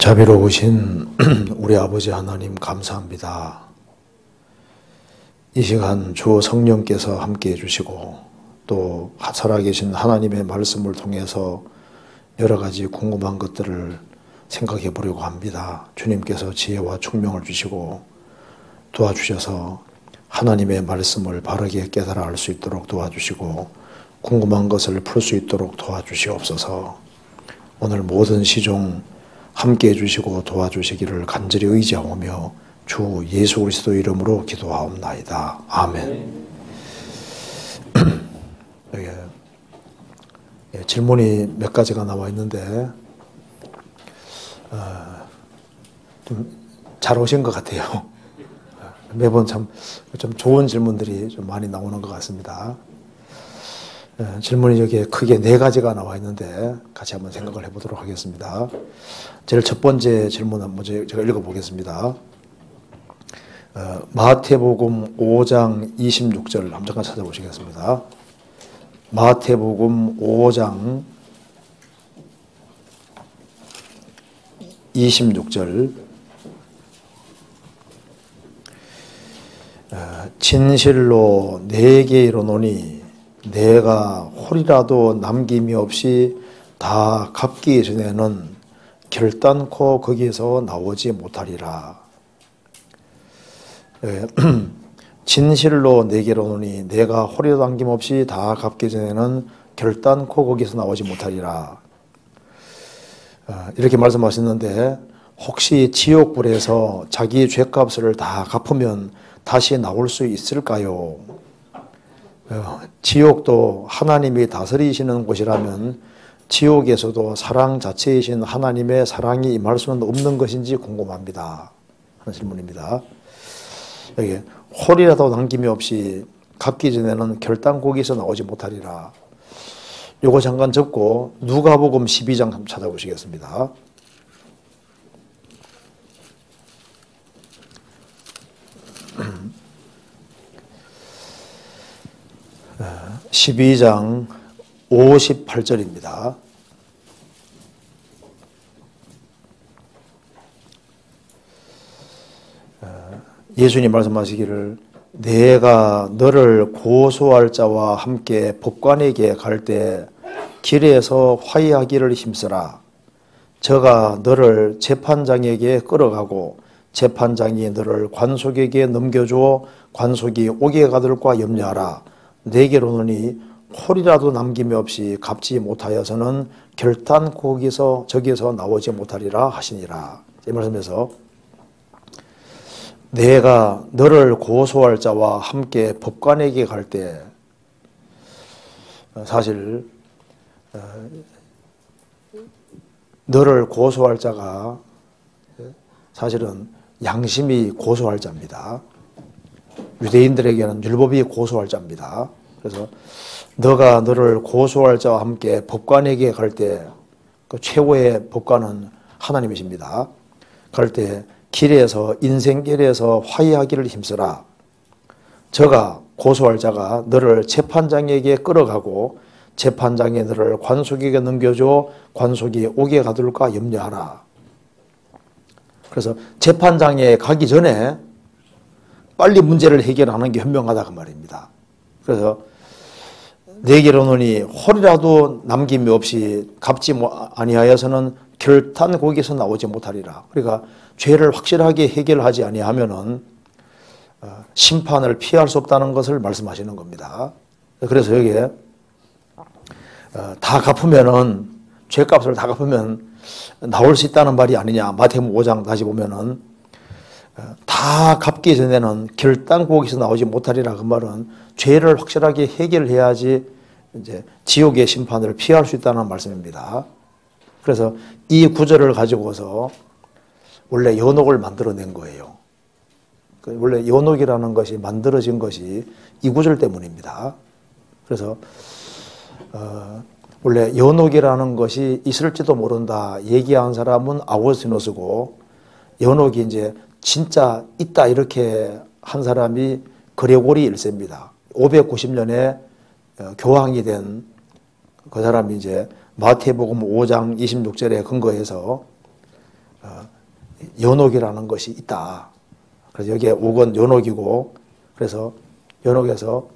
자비로우신 우리 아버지 하나님 감사합니다. 이 시간 주 성령께서 함께 해주시고 또 살아계신 하나님의 말씀을 통해서 여러 가지 궁금한 것들을 생각해 보려고 합니다. 주님께서 지혜와 총명을 주시고 도와주셔서 하나님의 말씀을 바르게 깨달아 알 수 있도록 도와주시고 궁금한 것을 풀 수 있도록 도와주시옵소서. 오늘 모든 시종 함께 해주시고 도와주시기를 간절히 의지하오며 주 예수 그리스도 이름으로 기도하옵나이다. 아멘. 질문이 몇 가지가 나와 있는데 좀 잘 오신 것 같아요. 매번 좀 좋은 질문들이 좀 많이 나오는 것 같습니다. 질문이 여기에 크게 4가지가 나와 있는데 같이 한번 생각을 해보도록 하겠습니다. 제일 첫 번째 질문은 먼저 제가 읽어보겠습니다. 마태복음 5장 26절 한번 잠깐 찾아보시겠습니다. 마태복음 5장 26절 진실로 내게 이르노니 내가 홀이라도 남김이 없이 다 갚기 전에는 결단코 거기에서 나오지 못하리라. 진실로 내게 이르노니 내가 홀이라도 남김없이 다 갚기 전에는 결단코 거기서 나오지 못하리라. 이렇게 말씀하셨는데 혹시 지옥불에서 자기 죄값을 다 갚으면 다시 나올 수 있을까요? 지옥도 하나님이 다스리시는 곳이라면 지옥에서도 사랑 자체이신 하나님의 사랑이 임할 수는 없는 것인지 궁금합니다. 하는 질문입니다. 여기 홀이라도 남김이 없이 갚기 전에는 결단코기에서 나오지 못하리라. 요거 잠깐 접고 누가복음 12장 한번 찾아보시겠습니다. 12장 58절입니다. 예수님 말씀하시기를 내가 너를 고소할 자와 함께 법관에게 갈 때 길에서 화해하기를 힘쓰라. 저가 너를 재판장에게 끌어가고 재판장이 너를 관속에게 넘겨주어 관속이 오게 가둘까 염려하라. 내게로는 홀이라도 남김이 없이 갚지 못하여서는 결단코 저기서 나오지 못하리라 하시니라. 이 말씀에서 내가 너를 고소할 자와 함께 법관에게 갈 때 사실 너를 고소할 자가 사실은 양심이 고소할 자입니다. 유대인들에게는 율법이 고소할 자입니다. 그래서 너가 너를 고소할 자와 함께 법관에게 갈 때 그 최고의 법관은 하나님이십니다. 갈 때 길에서 인생길에서 화해하기를 힘쓰라. 저가 고소할 자가 너를 재판장에게 끌어가고 재판장이 너를 관속에게 넘겨줘 관속이 오게 가둘까 염려하라. 그래서 재판장에 가기 전에 빨리 문제를 해결하는 게 현명하다 그 말입니다. 그래서 내게로는 홀이라도 남김이 없이 갚지 아니하여서는 결단 거기서 나오지 못하리라. 그러니까 죄를 확실하게 해결하지 아니하면은 심판을 피할 수 없다는 것을 말씀하시는 겁니다. 그래서 여기에 다 갚으면은 죄값을 다 갚으면 나올 수 있다는 말이 아니냐. 마태복음 5장 다시 보면은 다 갚기 전에는 결단코기서 나오지 못하리라. 그 말은 죄를 확실하게 해결해야지 이제 지옥의 심판을 피할 수 있다는 말씀입니다. 그래서 이 구절을 가지고서 원래 연옥을 만들어낸 거예요. 원래 연옥이라는 것이 만들어진 것이 이 구절 때문입니다. 그래서 원래 연옥이라는 것이 있을지도 모른다 얘기한 사람은 아우구스티누스고 연옥이 이제 진짜 있다 이렇게 한 사람이 그레고리 1세입니다. 590년에 교황이 된 그 사람이 이제 마태복음 5장 26절에 근거해서 연옥이라는 것이 있다. 그래서 여기에 옥은 연옥이고, 그래서 연옥에서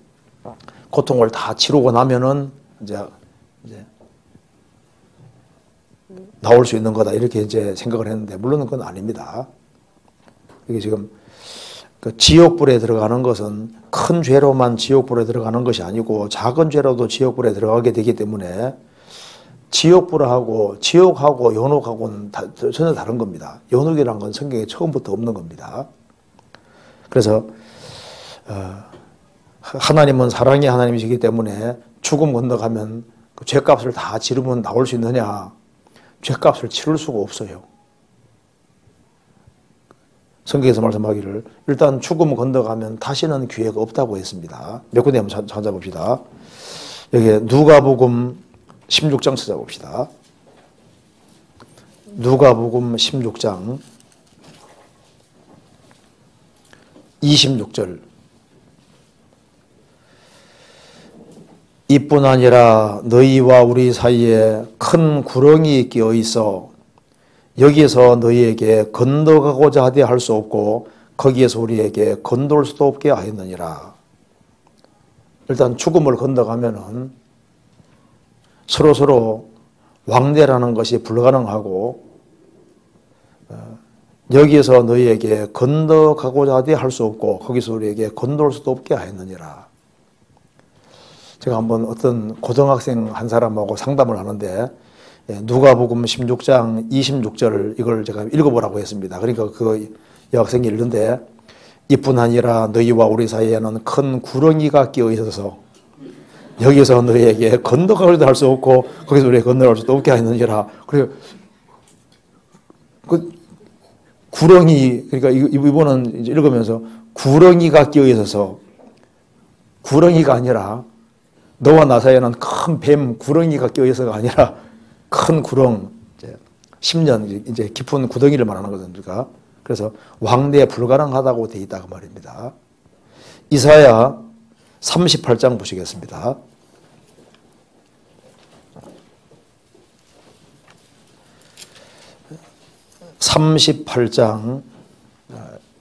고통을 다 치르고 나면은 이제 나올 수 있는 거다. 이렇게 이제 생각을 했는데, 물론 그건 아닙니다. 이게 지금 그 지옥불에 들어가는 것은 큰 죄로만 지옥불에 들어가는 것이 아니고 작은 죄로도 지옥불에 들어가게 되기 때문에 지옥불하고 지옥하고 연옥하고는 전혀 다른 겁니다. 연옥이라는 건 성경에 처음부터 없는 겁니다. 그래서 하나님은 사랑의 하나님이시기 때문에 죽음 건너가면 그 죄값을 다 치르면 나올 수 있느냐? 죄값을 치를 수가 없어요. 성경에서 말씀하기를 일단 죽음 건너가면 다시는 기회가 없다고 했습니다. 몇 군데 한번 찾아봅시다. 여기 누가복음 16장 찾아봅시다. 누가복음 16장 26절. 이뿐 아니라 너희와 우리 사이에 큰 구렁이 끼어 있어 여기에서 너희에게 건너가고자 하되 할 수 없고 거기에서 우리에게 건너올 수도 없게 하였느니라. 일단 죽음을 건너가면은 서로서로 왕래라는 것이 불가능하고 여기에서 너희에게 건너가고자 하되 할 수 없고 거기서 우리에게 건너올 수도 없게 하였느니라. 제가 한번 어떤 고등학생 한 사람하고 상담을 하는데 누가복음 16장 26절을 이걸 제가 읽어보라고 했습니다. 그러니까 그 여학생이 읽는데 이뿐 아니라 너희와 우리 사이에는 큰 구렁이가 끼어 있어서 여기서 너희에게 건너가고도 할 수 없고 거기서 우리에게 건너갈 수도 없게 하느니라. 그래서 그 구렁이, 그러니까 이분은 이제 읽으면서 구렁이가 끼어 있어서 구렁이가 아니라 너와 나 사이에는 큰 뱀 구렁이가 끼어 있어가 아니라 큰 구렁, 10년 이제 깊은 구덩이를 말하는 거거든요. 그래서 왕래 불가능하다고 되어 있다고 말입니다. 이사야 38장 보시겠습니다. 38장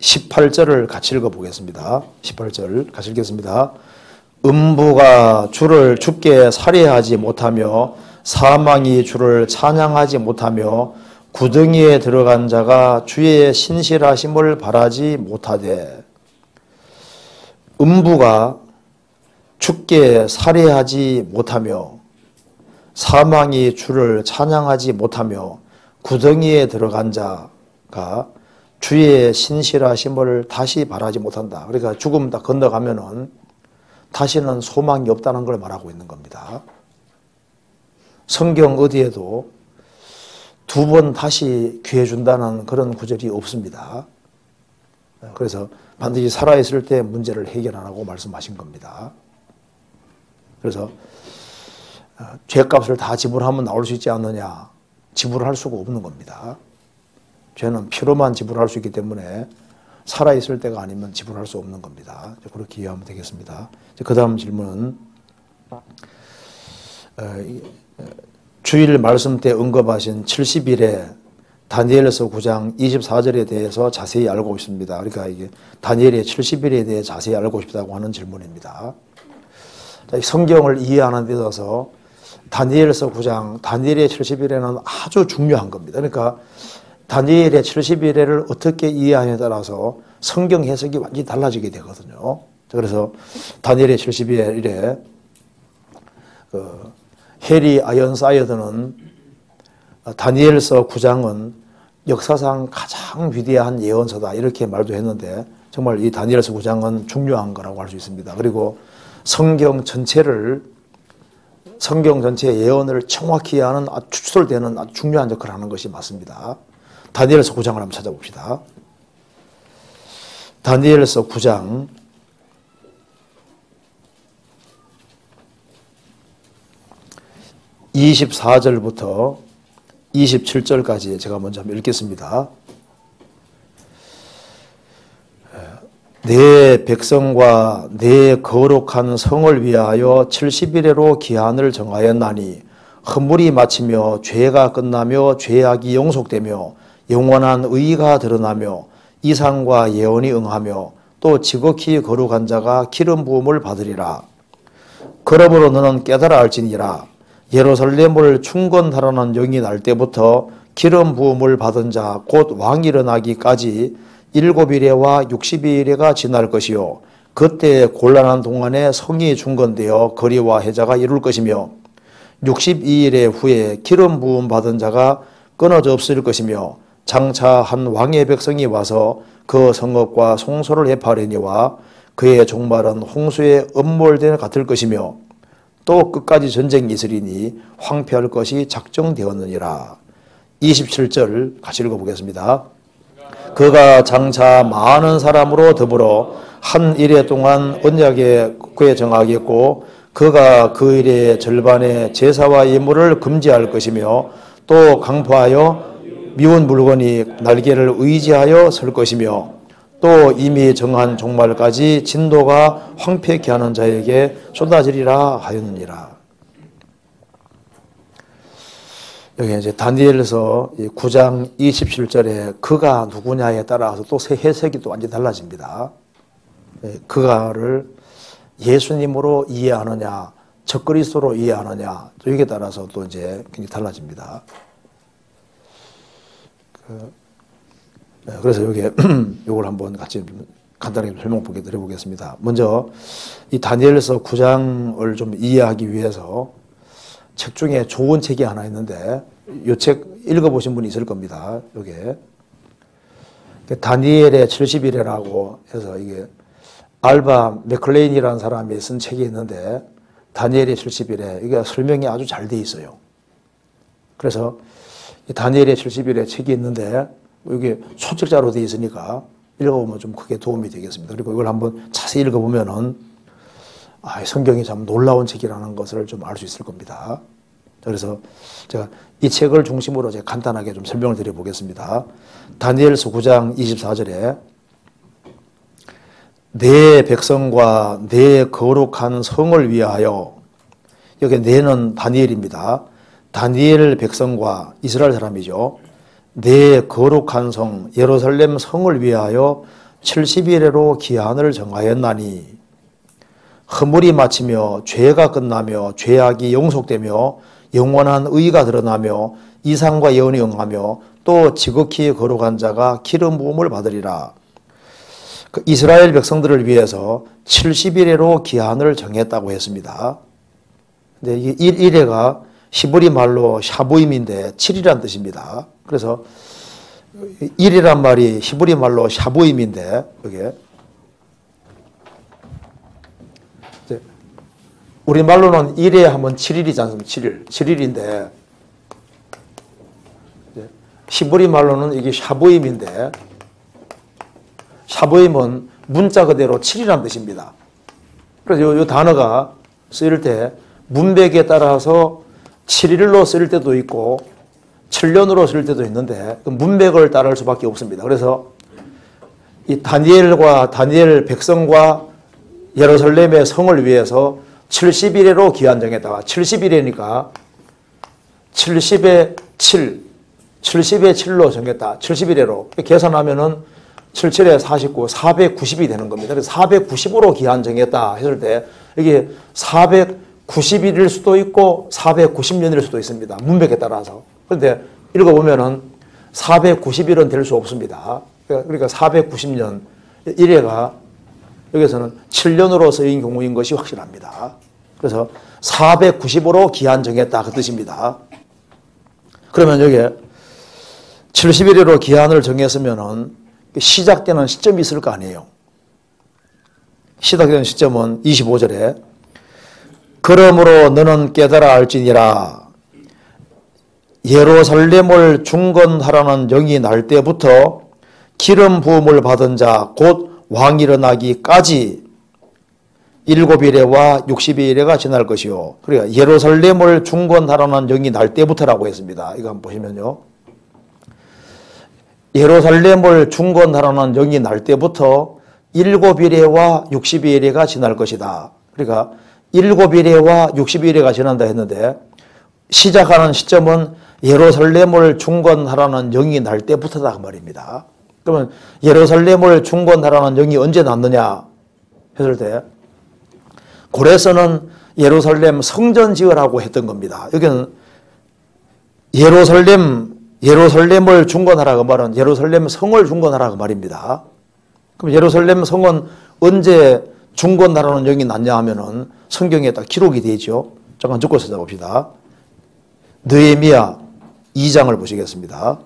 18절을 같이 읽어보겠습니다. 18절 같이 읽겠습니다. 음부가 주를 죽게 살해하지 못하며 사망이 주를 찬양하지 못하며 구덩이에 들어간 자가 주의 신실하심을 바라지 못하되 음부가 죽게 살해하지 못하며 사망이 주를 찬양하지 못하며 구덩이에 들어간 자가 주의 신실하심을 다시 바라지 못한다. 그러니까 죽음 다 건너가면은 다시는 소망이 없다는 걸 말하고 있는 겁니다. 성경 어디에도 두 번 다시 기회 준다는 그런 구절이 없습니다. 그래서 반드시 살아있을 때 문제를 해결하라고 말씀하신 겁니다. 그래서 죄값을 다 지불하면 나올 수 있지 않느냐? 지불할 수가 없는 겁니다. 죄는 피로만 지불할 수 있기 때문에 살아있을 때가 아니면 지불할 수 없는 겁니다. 그렇게 이해하면 되겠습니다. 그 다음 질문은 주일 말씀 때 언급하신 70일에 다니엘서 9장 24절에 대해서 자세히 알고 있습니다. 그러니까 이게 다니엘의 70일에 대해 자세히 알고 싶다고 하는 질문입니다. 성경을 이해하는 데 있어서 다니엘서 9장, 다니엘의 70일에는 아주 중요한 겁니다. 그러니까 다니엘의 70일을 어떻게 이해하냐에 따라서 성경 해석이 완전히 달라지게 되거든요. 그래서 다니엘의 70일에 해리 아연사이어드는 다니엘서 9장은 역사상 가장 위대한 예언서다 이렇게 말도 했는데 정말 이 다니엘서 9장은 중요한 거라고 할 수 있습니다. 그리고 성경 전체의 예언을 정확히 하는 추출되는 아주 중요한 역할을 하는 것이 맞습니다. 다니엘서 9장을 한번 찾아봅시다. 다니엘서 9장 24절부터 27절까지 제가 먼저 한번 읽겠습니다. 내 백성과 내 거룩한 성을 위하여 70일에로 기한을 정하였나니 허물이 마치며 죄가 끝나며 죄악이 용속되며 영원한 의가 드러나며 이상과 예언이 응하며 또 지극히 거룩한 자가 기름 부음을 받으리라. 그러므로 너는 깨달아 알지니라. 예루살렘을 충건하라는 영이 날 때부터 기름 부음을 받은 자 곧 왕이 일어나기까지 7일에와 60일에가 지날 것이요 그때 곤란한 동안에 성이 중건되어 거리와 해자가 이룰 것이며 62일의 후에 기름 부음 받은 자가 끊어져 없을 것이며 장차 한 왕의 백성이 와서 그 성읍과 송소를 해파하려니와 그의 종말은 홍수에 음몰된 같을 것이며 또 끝까지 전쟁이 있으리니 황폐할 것이 작정되었느니라. 27절 같이 읽어보겠습니다. 그가 장차 많은 사람으로 더불어 한 일해 동안 언약에 그에 정하겠고 그가 그 일의 절반의 제사와 예물을 금지할 것이며 또 강포하여 미운 물건이 날개를 의지하여 설 것이며 또 이미 정한 종말까지 진도가 황폐케 하는 자에게 쏟아지리라 하였느니라. 여기 이제 다니엘서 9장 27절에 그가 누구냐에 따라서 또 해석이 또 완전히 달라집니다. 그가를 예수님으로 이해하느냐, 적그리스도로 이해하느냐, 여기에 따라서 또 이제 굉장히 달라집니다. 그래서 여기에 이걸 한번 같이 간단하게 설명 드려보겠습니다. 먼저 이 다니엘서 9장을 좀 이해하기 위해서 책 중에 좋은 책이 하나 있는데 이 책 읽어보신 분이 있을 겁니다. 이게 다니엘의 70일이라고 해서 이게 알바 맥클레인이라는 사람이 쓴 책이 있는데 다니엘의 70일에 이게 설명이 아주 잘 돼 있어요. 그래서 다니엘의 70일에 책이 있는데 이게 소책자로 돼 있으니까 읽어보면 좀 크게 도움이 되겠습니다. 그리고 이걸 한번 자세히 읽어보면은 성경이 참 놀라운 책이라는 것을 좀 알 수 있을 겁니다. 그래서 제가 이 책을 중심으로 제가 간단하게 좀 설명을 드려보겠습니다. 다니엘서 9장 24절에 내 백성과 내 거룩한 성을 위하여, 여기 내는 다니엘입니다. 다니엘 백성과 이스라엘 사람이죠. 내 거룩한 성 예루살렘 성을 위하여 70일에로 기한을 정하였나니 허물이 마치며 죄가 끝나며 죄악이 용속되며 영원한 의가 드러나며 이상과 예언이 응하며 또 지극히 거룩한 자가 기름 부음을 받으리라. 이스라엘 백성들을 위해서 70일에로 기한을 정했다고 했습니다. 근데 이게 1일에가 히브리 말로 샤부임인데 7이란 뜻입니다. 그래서 1이란 말이 히브리 말로 샤부임인데 이게 우리 말로는 1에 하면 7일이지 않습니까? 7일인데 히브리 말로는 이게 샤부임인데 샤부임은 문자 그대로 7이라는 뜻입니다. 그래서 이 단어가 쓰일 때 문맥에 따라서 7일로 쓸 때도 있고 7년으로 쓸 때도 있는데 문맥을 따를 수밖에 없습니다. 그래서 이 다니엘과 다니엘 백성과 예루살렘의 성을 위해서 70일에로 기한 정했다가 70일이니까 70에 7, 70에 7로 정했다. 70일에로 계산하면은 77에 49, 490이 되는 겁니다. 그래서 490으로 기한 정했다 했을 때 이게 490일일 수도 있고 490년일 수도 있습니다. 문맥에 따라서. 그런데 읽어보면은 490일은 될 수 없습니다. 그러니까 490년 1회가 여기서는 7년으로 쓰인 경우인 것이 확실합니다. 그래서 490으로 기한 정했다 그 뜻입니다. 그러면 여기에 70일으로 기한을 정했으면은 시작되는 시점이 있을 거 아니에요. 시작되는 시점은 25절에 그러므로 너는 깨달아 알지니라. 예루살렘을 중건하라는 영이 날 때부터 기름 부음을 받은 자 곧 왕이 일어나기까지 7일에와 60일에가 지날 것이요. 그러니까 예루살렘을 중건하라는 영이 날 때부터라고 했습니다. 이거 한번 보시면요. 예루살렘을 중건하라는 영이 날 때부터 7일에와 60일에가 지날 것이다. 그러니까 7일에와 60일에가 지난다 했는데 시작하는 시점은 예루살렘을 중건하라는 영이 날 때부터다 그 말입니다. 그러면 예루살렘을 중건하라는 영이 언제 났느냐 했을 때 고레서는 예루살렘 성전 지으라고 했던 겁니다. 여기는 예루살렘을 중건하라 그 말은 예루살렘 성을 중건하라 그 말입니다. 그럼 예루살렘 성은 언제 중건하라는 영이 났냐 하면은 성경에 딱 기록이 되죠. 잠깐 적고 찾아봅시다. 느헤미야 2장을 보시겠습니다.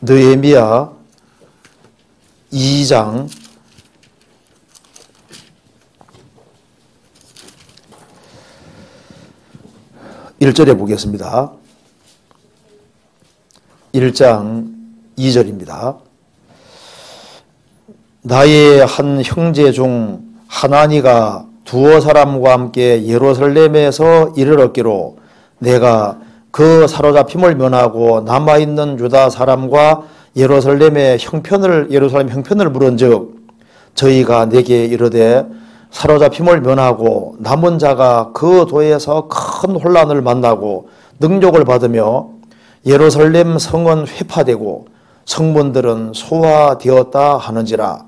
느헤미야 2장 1절에 보겠습니다. 1장 2절입니다. 나의 한 형제 중 하나니가 두어 사람과 함께 예루살렘에서 이르렀기로 내가 그 사로잡힘을 면하고 남아있는 유다 사람과 예루살렘 형편을 물은즉 저희가 내게 이르되 사로잡힘을 면하고 남은 자가 그 도에서 큰 혼란을 만나고 능욕을 받으며 예루살렘 성은 회파되고 성문들은 소화되었다 하는지라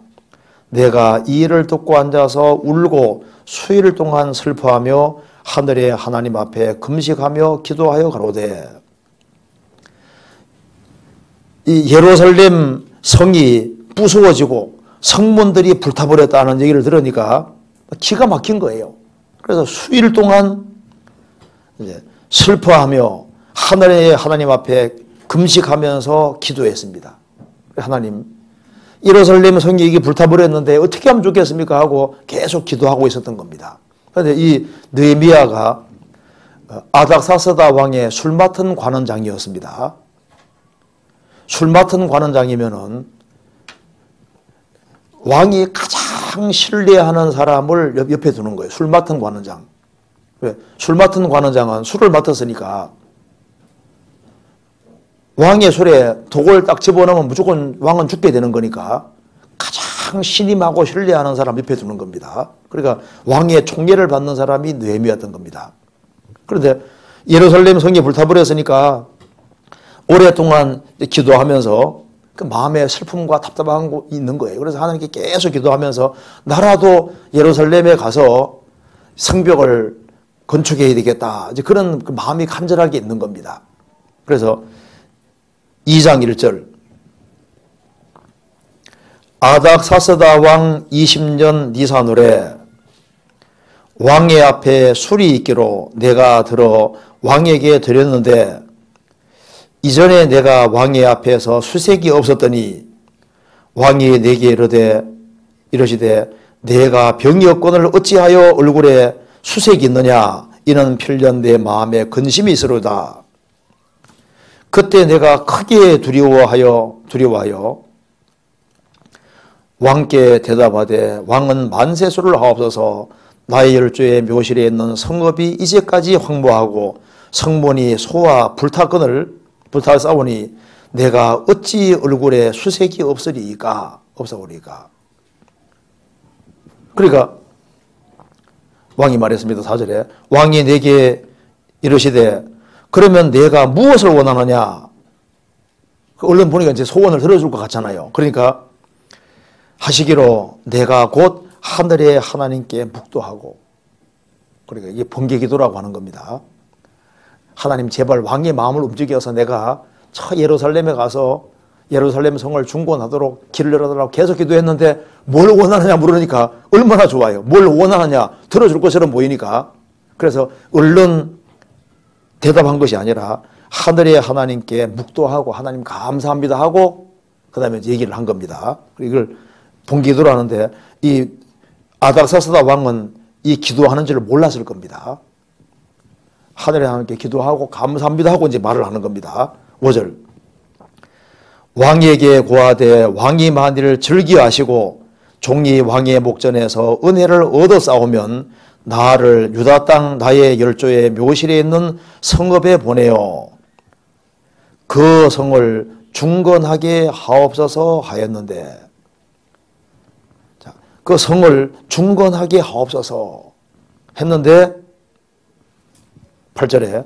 내가 이 일을 듣고 앉아서 울고 수일 동안 슬퍼하며 하늘의 하나님 앞에 금식하며 기도하여 가로되 이 예루살렘 성이 부수어지고 성문들이 불타버렸다는 얘기를 들으니까 기가 막힌 거예요. 그래서 수일 동안 이제 슬퍼하며 하늘의 하나님 앞에 금식하면서 기도했습니다. 하나님, 예루살렘 성이 이게 불타버렸는데 어떻게 하면 좋겠습니까? 하고 계속 기도하고 있었던 겁니다. 그런데 이 느헤미야가 아닥사스다 왕의 술 맡은 관원장이었습니다. 술 맡은 관원장이면은 왕이 가장 신뢰하는 사람을 옆에 두는 거예요. 술 맡은 관원장. 왜? 술 맡은 관원장은 술을 맡았으니까 왕의 술에 독을 딱 집어넣으면 무조건 왕은 죽게 되는 거니까 가장 신임하고 신뢰하는 사람 옆에 두는 겁니다. 그러니까 왕의 총애를 받는 사람이 느헤미야였던 겁니다. 그런데 예루살렘 성이 불타버렸으니까 오랫동안 기도하면서 그 마음에 슬픔과 답답한 거 있는 거예요. 그래서 하나님께 계속 기도하면서 나라도 예루살렘에 가서 성벽을 건축해야 되겠다. 이제 그런 그 마음이 간절하게 있는 겁니다. 그래서 2장 1절 아닥사스다 왕 20년 니산월에 왕의 앞에 술이 있기로 내가 들어 왕에게 드렸는데 이전에 내가 왕의 앞에서 수색이 없었더니 왕이 내게 이르시되 내가 병이 없거늘 어찌하여 얼굴에 수색이 있느냐 이는 필연 내 마음에 근심이 있으로다. 그때 내가 크게 두려워하여 왕께 대답하되 왕은 만세수를 하옵소서. 나의 열조의 묘실에 있는 성읍이 이제까지 황무하고 성문이 소와 불타싸우니 내가 어찌 얼굴에 수색이 없으리까. 그러니까 왕이 말했습니다. 4절에 왕이 내게 이르시되 그러면 내가 무엇을 원하느냐. 얼른 보니까 이제 소원을 들어줄 것 같잖아요. 그러니까 하시기로 내가 곧 하늘의 하나님께 묵도하고, 그러니까 이게 번개기도라고 하는 겁니다. 하나님 제발 왕의 마음을 움직여서 내가 저 예루살렘에 가서 예루살렘 성을 중건하도록 길을 열어달라고 계속 기도했는데 뭘 원하느냐 물으니까 얼마나 좋아요. 뭘 원하느냐 들어줄 것처럼 보이니까. 그래서 얼른 대답한 것이 아니라 하늘의 하나님께 묵도하고 하나님 감사합니다 하고 그 다음에 얘기를 한 겁니다. 이걸 본기도로 하는데 이 아닥사스다 왕은 이 기도하는 줄을 몰랐을 겁니다. 하늘의 하나님께 기도하고 감사합니다 하고 이제 말을 하는 겁니다. 5절 왕에게 고하되 왕이 만일 즐기하시고 종이 왕의 목전에서 은혜를 얻어 싸우면 나를 유다 땅 나의 열조의 묘실에 있는 성읍에 보내어 그 성을 중건하게 하옵소서 하였는데, 자, 그 성을 중건하게 하옵소서 했는데 8절에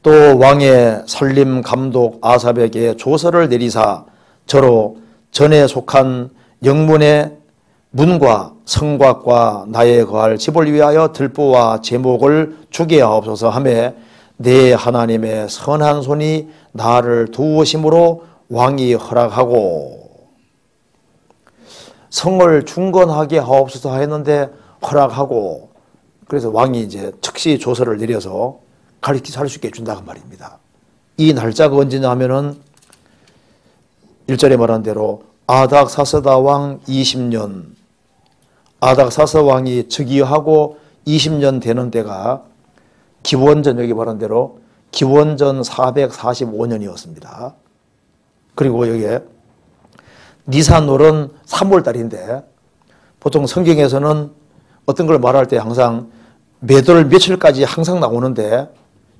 또 왕의 살림 감독 아삽에게 조서를 내리사 저로 전에 속한 영문의 문과 성곽과 나의 거할 집을 위하여 들보와 제목을 주게 하옵소서 하매 내 하나님의 선한 손이 나를 도우심으로 왕이 허락하고 성을 중건하게 하옵소서 했는데 허락하고 그래서 왕이 이제 즉시 조서를 내려서 가르치게 할 수 있게 해준다고 말입니다. 이 날짜가 언제냐 하면은 1절에 말한 대로 아닥사스다 왕 20년 아닥사스 왕이 즉위하고 20년 되는 때가 기원전 여기 말한 대로 기원전 445년이었습니다. 그리고 여기에 니산월은 3월달인데 보통 성경에서는 어떤 걸 말할 때 항상 매달 며칠까지 항상 나오는데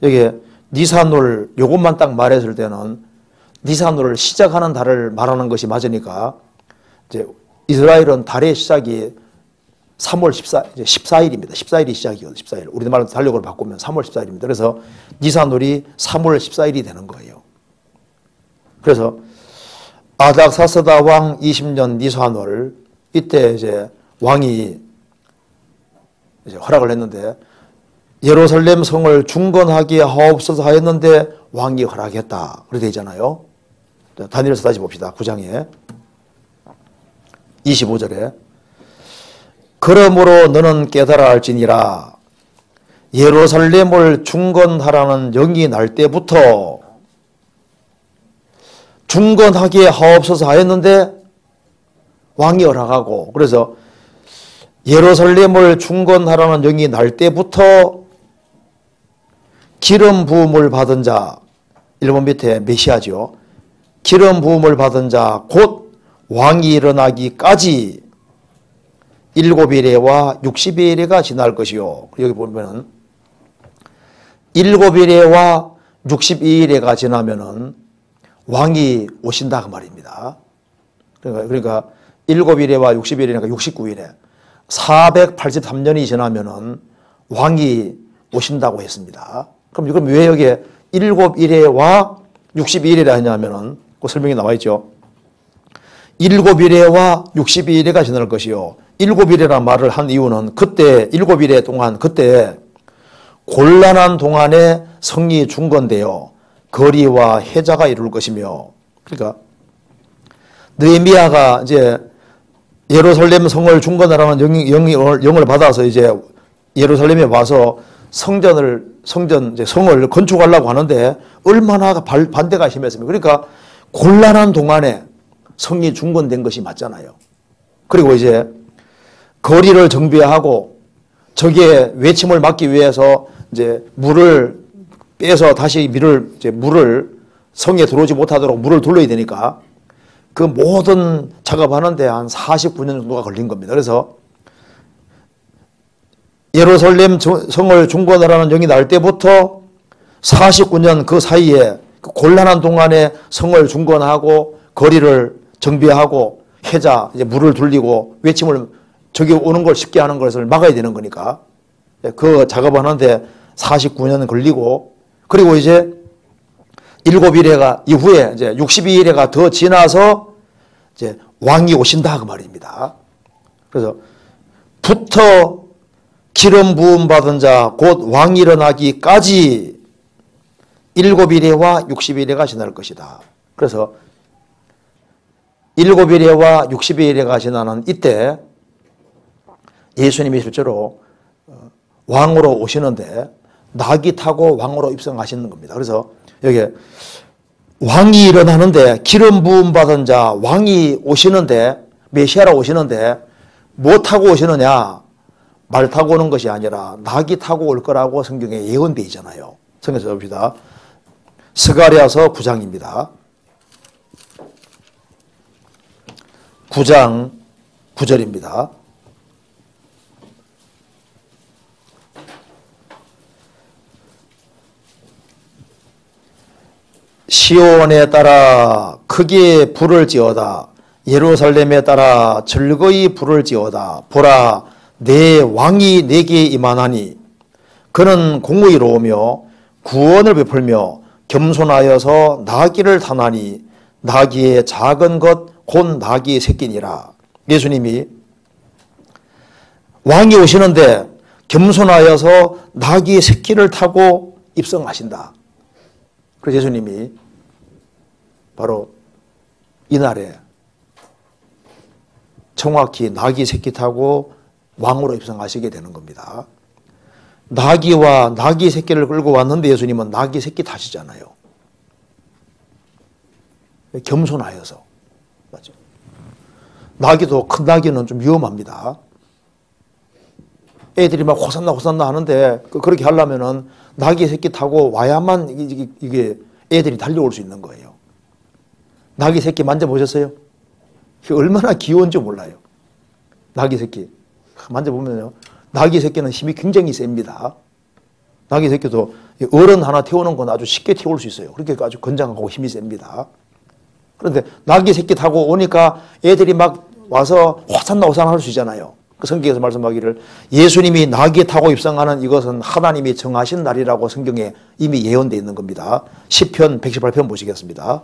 여기에 니산월 요것만 딱 말했을 때는 니산월을 시작하는 달을 말하는 것이 맞으니까 이제 이스라엘은 달의 시작이 3월 14일입니다. 14일이 시작이거든요. 14일. 우리말로 달력으로 바꾸면 3월 14일입니다. 그래서 니산월이 3월 14일이 되는 거예요. 그래서 아닥사스다 왕 20년 니산월 이때 이제 왕이 이제 허락을 했는데 예루살렘 성을 중건하게 하옵소서 하였는데 왕이 허락했다. 그렇게 되잖아요. 다니엘서 다시 봅시다. 9장에 25절에 그러므로 너는 깨달아 할지니라 예루살렘을 중건하라는 영이 날 때부터 중건하게 하옵소서 하였는데 왕이 허락하고 그래서 예루살렘을 중건하라는 영이 날 때부터 기름 부음을 받은 자 1번 밑에 메시아죠. 기름 부음을 받은 자 곧 왕이 일어나기까지 7일에와 60일에가 지날 것이요. 여기 보면은 7일에와 62일에가 지나면은 왕이 오신다 그 말입니다. 그러니까 7일에와 60일이니까 69일에 483년이 지나면은 왕이 오신다고 했습니다. 그럼 왜 여기에 7일에와 62일이라 하냐면은 그 설명이 나와 있죠. 7일에와 62일에가 지날 것이요. 7일이라는 말을 한 이유는 그때 7일 동안 그때 곤란한 동안에 성이 중건되어 거리와 해자가 이룰 것이며 그러니까 느헤미야가 이제 예루살렘 성을 중건하라는 영을 받아서 이제 예루살렘에 와서 성을 건축하려고 하는데 얼마나 반대가 심했습니까? 그러니까 곤란한 동안에 성이 중건된 것이 맞잖아요. 그리고 이제 거리를 정비하고 적의 외침을 막기 위해서 이제 물을 빼서 다시 물을 성에 들어오지 못하도록 물을 둘러야 되니까 그 모든 작업하는데 한 49년 정도가 걸린 겁니다. 그래서 예루살렘 성을 중건하라는 영이 날 때부터 49년 그 사이에 그 곤란한 동안에 성을 중건하고 거리를 정비하고 해자 이제 물을 둘리고 외침을 저기 오는 걸 쉽게 하는 것을 막아야 되는 거니까 그 작업하는데 49년 걸리고 그리고 이제 7일에가 이후에 이제 62일에가 더 지나서 이제 왕이 오신다 그 말입니다. 그래서 부터 기름 부음 받은 자 곧 왕이 일어나기까지 7일에와 60일에가 지날 것이다. 그래서 7일에와 60일에가 지나는 이때 예수님이 실제로 왕으로 오시는데 낙이 타고 왕으로 입성하시는 겁니다. 그래서 여기 왕이 일어나는데 기름 부음 받은 자 왕이 오시는데 메시아로 오시는데 뭐 타고 오시느냐 말 타고 오는 것이 아니라 낙이 타고 올 거라고 성경에 예언되어 있잖아요. 성경에서 봅시다. 스가랴서 9장입니다. 9장 9절입니다. 시온에 따라 크게 불을 지어다. 예루살렘에 따라 즐거이 불을 지어다. 보라 내 왕이 내게 임하나니 그는 공의로우며 구원을 베풀며 겸손하여서 나귀를 타나니 나귀의 작은 것 곧 나귀의 새끼니라. 예수님이 왕이 오시는데 겸손하여서 나귀의 새끼를 타고 입성하신다. 그래서 예수님이 바로 이날에 정확히 나귀 새끼 타고 왕으로 입성하시게 되는 겁니다. 나귀와 나귀 새끼를 끌고 왔는데 예수님은 나귀 새끼 타시잖아요. 겸손하여서. 맞죠? 나귀도 큰 나귀는 좀 위험합니다. 애들이 막 호산나 호산나 하는데 그렇게 하려면은 나귀 새끼 타고 와야만 이게 애들이 달려올 수 있는 거예요. 나귀 새끼 만져보셨어요? 얼마나 귀여운지 몰라요. 나귀 새끼 만져보면요, 나귀 새끼는 힘이 굉장히 셉니다. 나귀 새끼도 어른 하나 태우는 건 아주 쉽게 태울 수 있어요. 그렇게 아주 건장하고 힘이 셉니다. 그런데 나귀 새끼 타고 오니까 애들이 막 와서 호산나 호산나 할 수 있잖아요. 그 성경에서 말씀하기를 예수님이 나귀 타고 입성하는 이것은 하나님이 정하신 날이라고 성경에 이미 예언되어 있는 겁니다. 시편 118편 보시겠습니다.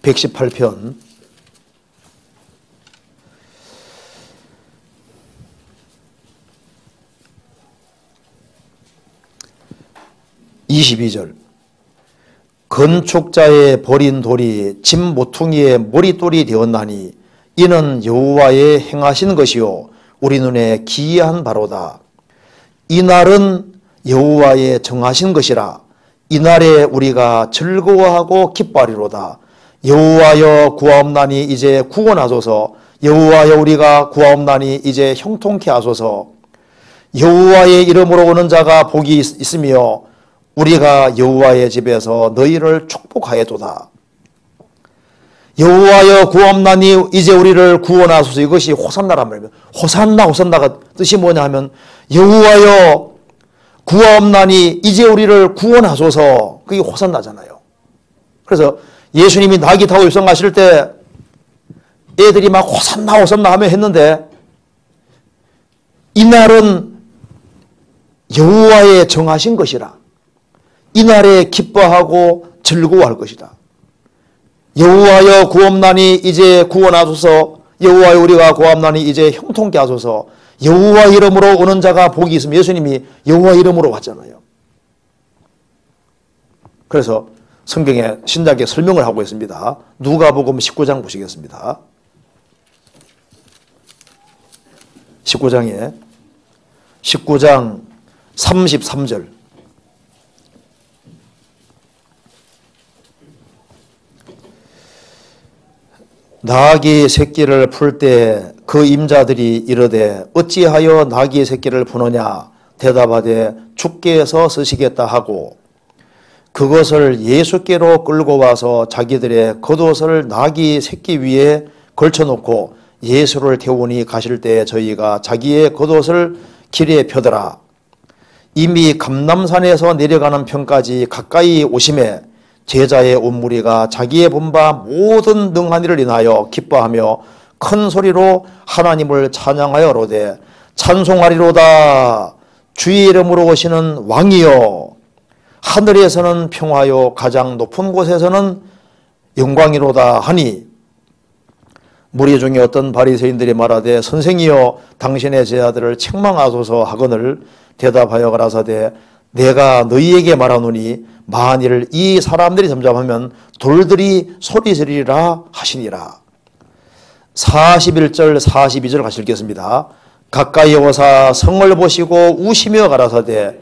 118편 22절 건축자의 버린 돌이 집 모퉁이의 머릿돌이 되었나니 이는 여호와의 행하신 것이요 우리 눈에 기이한 바로다. 이날은 여호와의 정하신 것이라 이날에 우리가 즐거워하고 기뻐하리로다. 여호와여 구하옵나니 이제 구원하소서. 여호와여 우리가 구하옵나니 이제 형통케 하소서. 여호와의 이름으로 오는 자가 복이 있으며 우리가 여호와의 집에서 너희를 축복하였도다. 여호와여 구하옵나니 이제 우리를 구원하소서. 이것이 호산나란 말이에요. 호산나 호산나가 뜻이 뭐냐 하면 여호와여 구하옵나니 이제 우리를 구원하소서. 그게 호산나잖아요. 그래서 예수님이 나귀 타고 입성하실 때 애들이 막 호산나 호산나 하며 했는데 이날은 여호와의 정하신 것이라 이날에 기뻐하고 즐거워할 것이다. 여호와여 구하옵나니 이제 구원하소서. 여호와여 우리가 구하옵나니 이제 형통케 하소서. 여호와 이름으로 오는 자가 복이 있으면 예수님이 여호와 이름으로 왔잖아요. 그래서 성경에 신약에 설명을 하고 있습니다. 누가복음 19장 보시겠습니다. 19장 33절 나귀 새끼를 풀 때 그 임자들이 이르되 어찌하여 나귀 새끼를 푸느냐 대답하되 주께서 쓰시겠다 하고 그것을 예수께로 끌고 와서 자기들의 겉옷을 나귀 새끼 위에 걸쳐놓고 예수를 태우니 가실 때 저희가 자기의 겉옷을 길에 펴더라. 이미 감람산에서 내려가는 편까지 가까이 오심에 제자의 온 무리가 자기의 본 바 모든 능한 일을 인하여 기뻐하며 큰 소리로 하나님을 찬양하여로되 찬송하리로다. 주의 이름으로 오시는 왕이여 하늘에서는 평화요 가장 높은 곳에서는 영광이로다 하니 무리 중에 어떤 바리새인들이 말하되 선생이여 당신의 제자들을 책망하소서 하거늘 대답하여 가라사대 내가 너희에게 말하노니 만일 이 사람들이 잠잠하면 돌들이 소리 지르리라 하시니라. 41절 42절 같이 읽겠습니다. 가까이 오사 성을 보시고 우시며 가라사대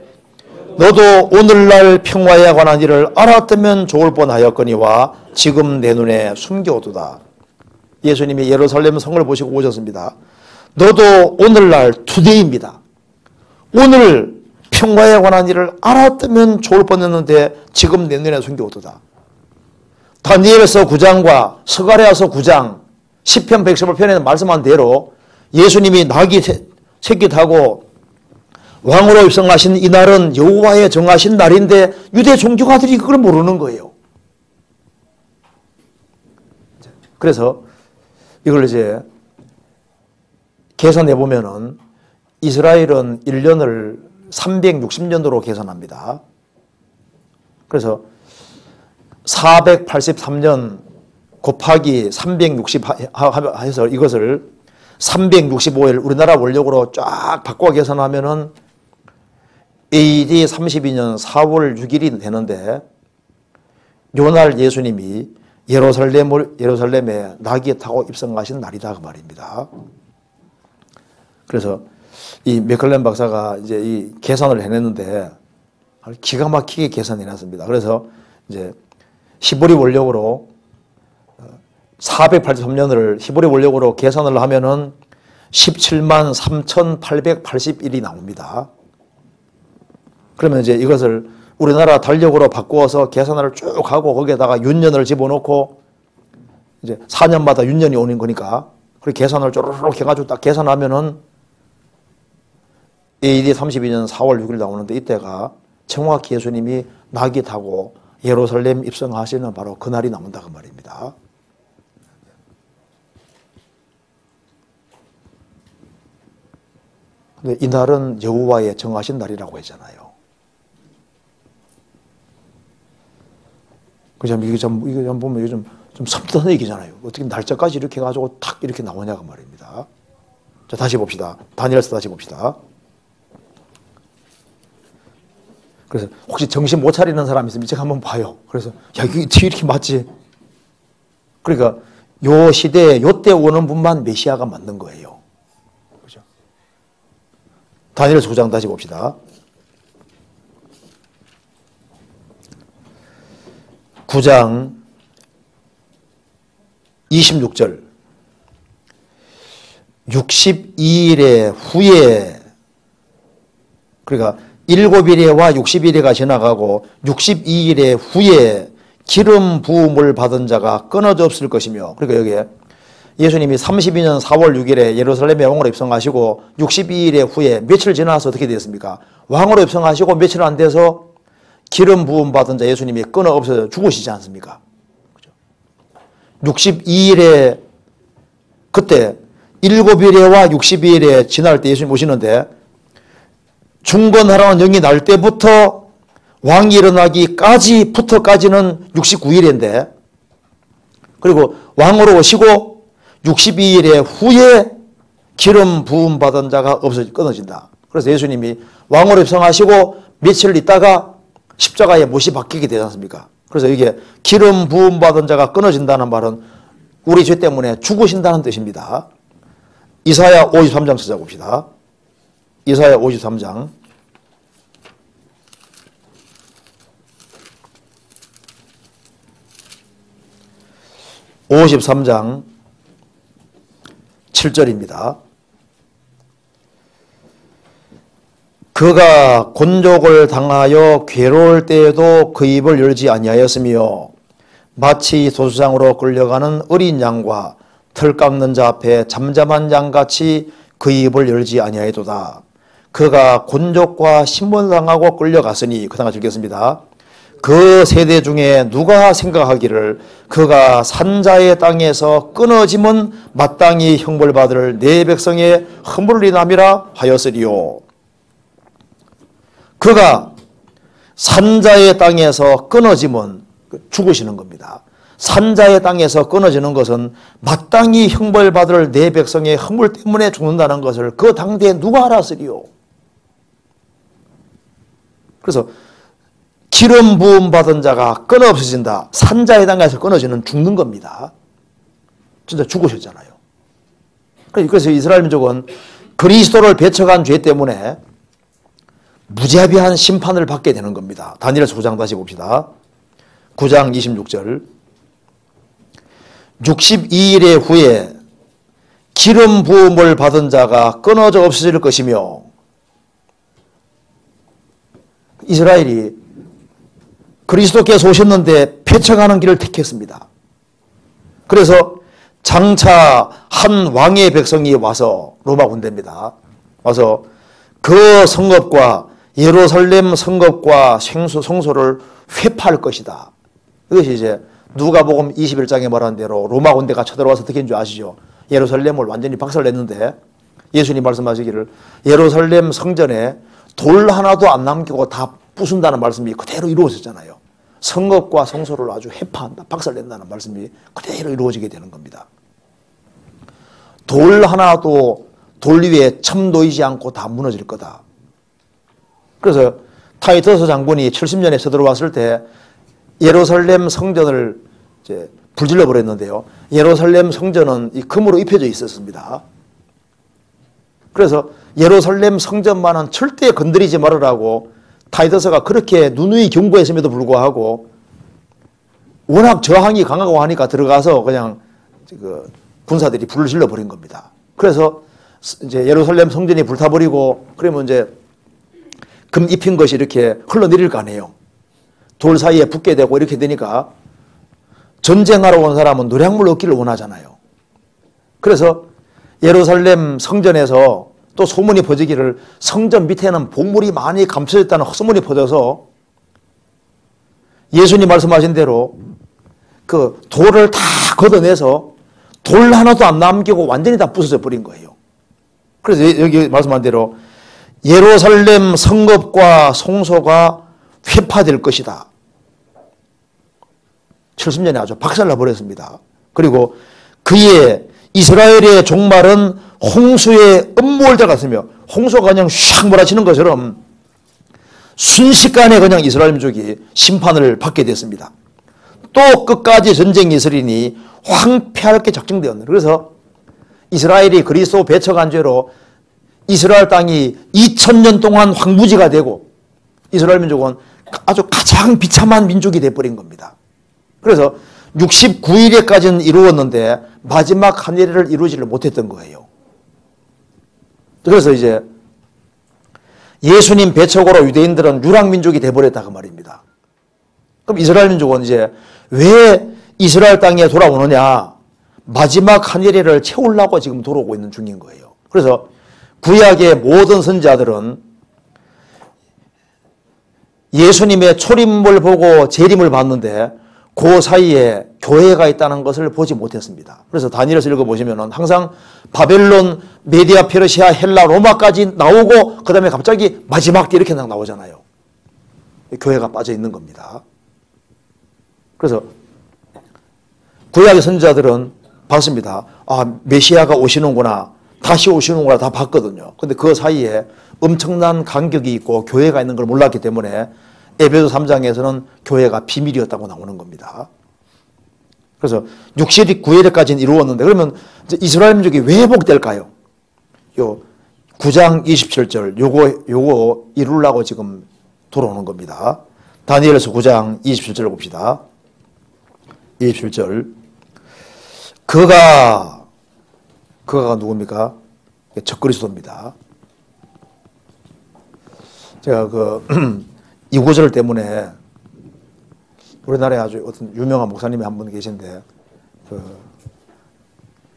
너도 오늘날 평화에 관한 일을 알았다면 좋을 뻔하였거니와 지금 내 눈에 숨겨오도다. 예수님이 예루살렘 성을 보시고 오셨습니다. 너도 오늘날 투데이입니다. 오늘 평화에 관한 일을 알았다면 좋을 뻔했는데 지금 내 눈에 숨겨오도다. 다니엘서 9장과 스가랴서 9장 시편 115편에는 말씀한 대로 예수님이 나귀 새끼 타고 왕으로 입성하신 이날은 여호와의 정하신 날인데 유대 종교가들이 그걸 모르는 거예요. 그래서 이걸 이제 계산해 보면은 이스라엘은 1년을 360년도로 계산합니다. 그래서 483년 곱하기 360 해서 이것을 365일 우리나라 원력으로 쫙 바꿔 계산하면은 AD 32년 4월 6일이 되는데 요날 예수님이 예루살렘에 나귀에 타고 입성하신 날이다 그 말입니다. 그래서 이 맥클렌 박사가 이제 이 계산을 해냈는데 기가 막히게 계산해놨습니다. 그래서 이제 히브리 원력으로 483년을 히브리 원력으로 계산을 하면은 17만 3,881이 나옵니다. 그러면 이제 이것을 우리나라 달력으로 바꾸어서 계산을 쭉 하고 거기에다가 윤년을 집어넣고 이제 4년마다 윤년이 오는 거니까 그렇게 계산을 쪼르륵 해가지고 딱 계산하면은 AD 32년 4월 6일 나오는데 이때가 정확히 예수님이 나귀 타고 예루살렘 입성하시는 바로 그날이 나온다 그 말입니다. 근데 이 날은 여호와의 정하신 날이라고 했잖아요. 그죠? 이게 좀 보면 이게 좀 섬뜩한 얘기잖아요. 어떻게 날짜까지 이렇게 해가지고 탁 이렇게 나오냐 그 말입니다. 자, 다시 봅시다. 다니엘서 다시 봅시다. 그래서 혹시 정신 못 차리는 사람 있으면 제가 한번 봐요. 그래서 야 이게 어떻게 이렇게 맞지? 그러니까 요 시대에 요때 오는 분만 메시아가 맞는 거예요. 그죠? 다니엘서 9장 다시 봅시다. 9장 26절 62일의 후에 그러니까 7일에와 60일에가 지나가고 62일의 후에 기름 부음을 받은 자가 끊어져 없을 것이며 그러니까 여기에 예수님이 32년 4월 6일에 예루살렘에 왕으로 입성하시고 62일의 후에 며칠 지나서 어떻게 되었습니까? 왕으로 입성하시고 며칠 안 돼서 기름 부음 받은 자 예수님이 끊어 없어져 죽으시지 않습니까? 그죠? 62일에 그때 7일에와 62일에 지날 때 예수님 오시는데 중건하라는 영이 날 때부터 왕이 일어나기까지는 69일인데 그리고 왕으로 오시고 62일의 후에 기름 부음 받은 자가 끊어진다. 그래서 예수님이 왕으로 입성하시고 며칠 있다가 십자가에 못이 박히게 되지 않습니까? 그래서 이게 기름 부음 받은 자가 끊어진다는 말은 우리 죄 때문에 죽으신다는 뜻입니다. 이사야 53장 찾아봅시다. 이사야 53장 53장 7절입니다. 그가 곤족을 당하여 괴로울 때에도 그 입을 열지 아니하였으며 마치 소수장으로 끌려가는 어린 양과 털 깎는 자 앞에 잠잠한 양같이 그 입을 열지 아니하였도다. 그가 곤족과 신문당하고 끌려갔으니 그 다음에 읽겠습니다. 그 세대 중에 누가 생각하기를 그가 산자의 땅에서 끊어짐은 마땅히 형벌받을 내 백성의 허물을 인함이라 하였으리요. 그가 산자의 땅에서 끊어짐은 죽으시는 겁니다. 산자의 땅에서 끊어지는 것은 마땅히 형벌받을 내 백성의 허물 때문에 죽는다는 것을 그 당대에 누가 알았으리요. 그래서 기름 부음 받은 자가 끊어 없어진다. 산자의 땅에서 끊어지는 죽는 겁니다. 진짜 죽으셨잖아요. 그래서 이스라엘 민족은 그리스도를 배척한 죄 때문에 무자비한 심판을 받게 되는 겁니다. 다니엘서 9장 다시 봅시다. 9장 26절 62일의 후에 기름 부음을 받은 자가 끊어져 없어질 것이며 이스라엘이 그리스도께서 오셨는데 배척하는 길을 택했습니다. 그래서 장차 한 왕의 백성이 와서 로마 군대입니다. 와서 그 성읍과 예루살렘 성읍과 성소를 회파할 것이다. 이것이 이제 누가복음 21장에 말한 대로 로마 군대가 쳐들어와서 어떻게 했는 줄 아시죠? 예루살렘을 완전히 박살냈는데 예수님 말씀하시기를 예루살렘 성전에 돌 하나도 안 남기고 다 부순다는 말씀이 그대로 이루어졌잖아요. 성읍과 성소를 아주 해파한다, 박살낸다는 말씀이 그대로 이루어지게 되는 겁니다. 돌 하나도 돌 위에 첨 놓이지 않고 다 무너질 거다. 그래서 타이터스 장군이 70년에 서들어왔을 때 예루살렘 성전을 이제 불질러 버렸는데요. 예루살렘 성전은 이 금으로 입혀져 있었습니다. 그래서 예루살렘 성전만은 절대 건드리지 말으라고 타이터스가 그렇게 누누이 경고했음에도 불구하고 워낙 저항이 강하고 하니까 들어가서 그냥 그 군사들이 불을 질러 버린 겁니다. 그래서 이제 예루살렘 성전이 불타버리고 그러면 이제 금 입힌 것이 이렇게 흘러내릴 거 아니에요. 돌 사이에 붙게 되고 이렇게 되니까 전쟁하러 온 사람은 노량물 얻기를 원하잖아요. 그래서 예루살렘 성전에서 또 소문이 퍼지기를 성전 밑에는 보물이 많이 감춰졌다는 소문이 퍼져서 예수님 말씀하신 대로 그 돌을 다 걷어내서 돌 하나도 안 남기고 완전히 다 부서져 버린 거예요. 그래서 여기 말씀한 대로 예루살렘 성읍과 성소가 회파될 것이다. 70년에 아주 박살나 버렸습니다. 그리고 그의 이스라엘의 종말은 홍수의 음모를 같으며 홍수가 그냥 샥 몰아치는 것처럼 순식간에 그냥 이스라엘 민족이 심판을 받게 됐습니다. 또 끝까지 전쟁이 있으리니 황폐할 게 작정되었네. 그래서 이스라엘이 그리스도 배척한 죄로 이스라엘 땅이 2000년 동안 황무지가 되고 이스라엘 민족은 아주 가장 비참한 민족이 되어버린 겁니다. 그래서 69일에까지는 이루었는데 마지막 한 예를 이루지를 못했던 거예요. 그래서 이제 예수님 배척으로 유대인들은 유랑민족이 되어버렸다고 말입니다. 그럼 이스라엘 민족은 이제 왜 이스라엘 땅에 돌아오느냐? 마지막 한 예를 채우려고 지금 돌아오고 있는 중인 거예요. 그래서 구약의 모든 선지자들은 예수님의 초림을 보고 재림을 봤는데 그 사이에 교회가 있다는 것을 보지 못했습니다. 그래서 다니엘서 읽어보시면 항상 바벨론, 메디아, 페르시아, 헬라, 로마까지 나오고 그 다음에 갑자기 마지막 때 이렇게 나오잖아요. 교회가 빠져 있는 겁니다. 그래서 구약의 선지자들은 봤습니다. 아, 메시아가 오시는구나, 다시 오시는구나 다 봤거든요. 근데 그 사이에 엄청난 간격이 있고 교회가 있는 걸 몰랐기 때문에 에베소 3장에서는 교회가 비밀이었다고 나오는 겁니다. 그래서 69일까지는 이루었는데 그러면 이스라엘 민족이 왜 회복될까요? 요 9장 27절 요거 이루려고 지금 돌아오는 겁니다. 다니엘서 9장 27절 봅시다. 27절 그가 누굽니까? 적그리스도입니다. 제가 이 구절 때문에 우리나라에 아주 어떤 유명한 목사님이 한 분 계신데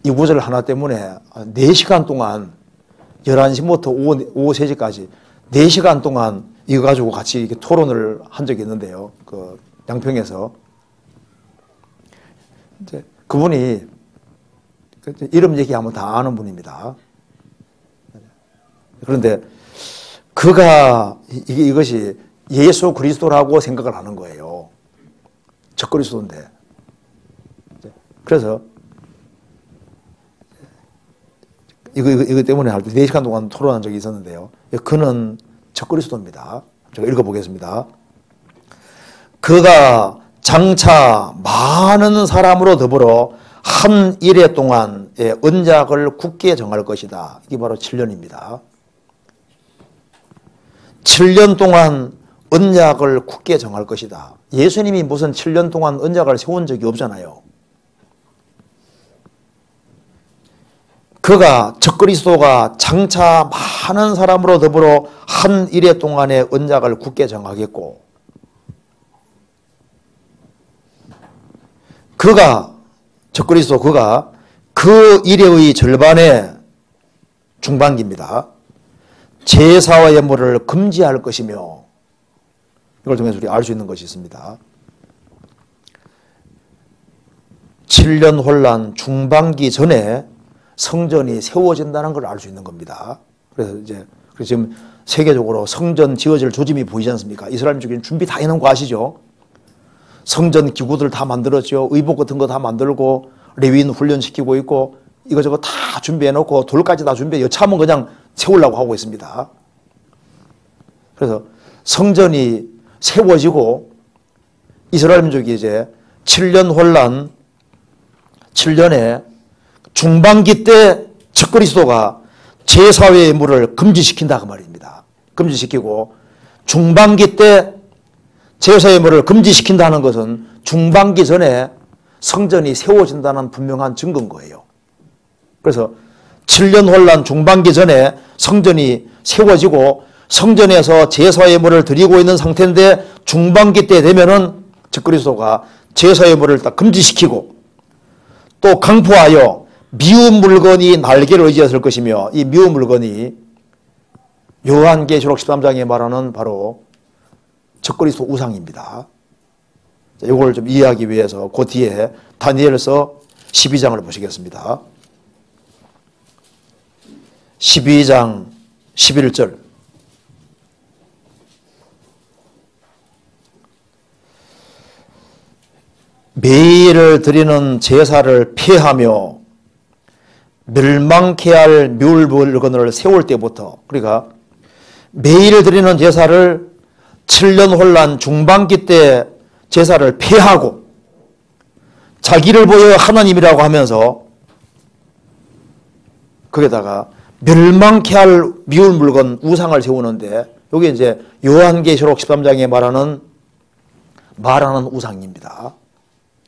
이 구절 하나 때문에 4시간 동안 11시부터 오후 3시까지 4시간 동안 이거 가지고 같이 이렇게 토론을 한 적이 있는데요. 그 양평에서 이제 그분이 이름 얘기하면 다 아는 분입니다. 그런데 그가 이것이 예수 그리스도라고 생각을 하는 거예요. 적그리스도인데. 그래서 이거 때문에 4시간 동안 토론한 적이 있었는데요. 그는 적그리스도입니다. 제가 읽어보겠습니다. 그가 장차 많은 사람으로 더불어 한 일해 동안의 언약을 굳게 정할 것이다. 이게 바로 7년입니다. 7년 동안 언약을 굳게 정할 것이다. 예수님이 무슨 7년 동안 언약을 세운 적이 없잖아요. 그가 적그리스도가 장차 많은 사람으로 더불어 한 일해 동안의 언약을 굳게 정하겠고 적그리스도 그 일해의 절반의 중반기입니다. 제사와 예물을 금지할 것이며 이걸 통해서 우리가 알 수 있는 것이 있습니다. 7년 혼란 중반기 전에 성전이 세워진다는 걸 알 수 있는 겁니다. 그래서 지금 세계적으로 성전 지어질 조짐이 보이지 않습니까? 이스라엘 민족이 준비 다 해놓은 거 아시죠? 성전 기구들 다 만들었죠. 의복 같은 거 다 만들고 레위인 훈련시키고 있고 이거저거 다 준비해놓고 돌까지 다 준비해 여차하면 그냥 세우려고 하고 있습니다. 그래서 성전이 세워지고 이스라엘 민족이 이제 7년 혼란, 7년에 중반기 때 적그리스도가 제사회의 물을 금지시킨다 그 말입니다. 금지시키고 중반기 때 제사의 물을 금지시킨다는 것은 중반기 전에 성전이 세워진다는 분명한 증거인 거예요. 그래서 7년 혼란 중반기 전에 성전이 세워지고 성전에서 제사의 물을 드리고 있는 상태인데 중반기 때 되면은 적그리스도가 제사의 물을 딱 금지시키고 또 강포하여 미운 물건이 날개를 의지했을 것이며 이 미운 물건이 요한계시록 13장에 말하는 바로 적그리스도 우상입니다. 이걸 좀 이해하기 위해서 그 뒤에 다니엘서 12장을 보시겠습니다. 12장 11절 매일을 드리는 제사를 폐하며 멸망케 할 묘 물건을 세울 때부터 그러니까 매일 드리는 제사를 7년 혼란 중반기 때 제사를 폐하고 자기를 보여 하나님이라고 하면서 거기다가 멸망케 할 미울 물건 우상을 세우는데 여기 이제 요한계시록 13장에 말하는 우상입니다.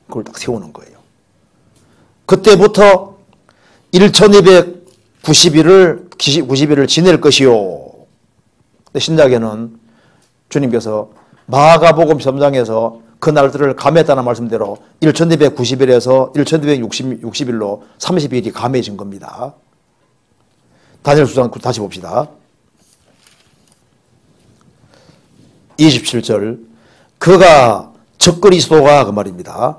그걸 딱 세우는 거예요. 그때부터 1290일을 지낼 것이요. 신약에는 주님께서 마가복음 13장에서 그 날들을 감했다는 말씀대로 1290일에서 1260일로 30일이 감해진 겁니다. 다니엘서 다시 봅시다. 27절 그가 적그리스도가 그 말입니다.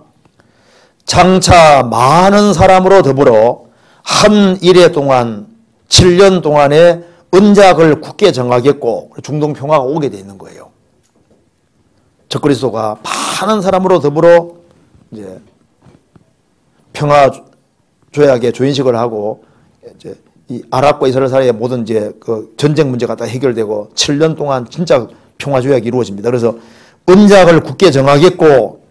장차 많은 사람으로 더불어 한 일해 동안 7년 동안의 언약을 굳게 정하겠고 중동 평화가 오게 돼 있는 거예요. 적그리스도가 많은 사람으로 더불어 이제 평화 조약의 조인식을 하고 이제 이 아랍과 이스라엘 사이의 모든 이제 그 전쟁 문제가 다 해결되고 7년 동안 진짜 평화 조약이 이루어집니다. 그래서 언약을 굳게 정하겠고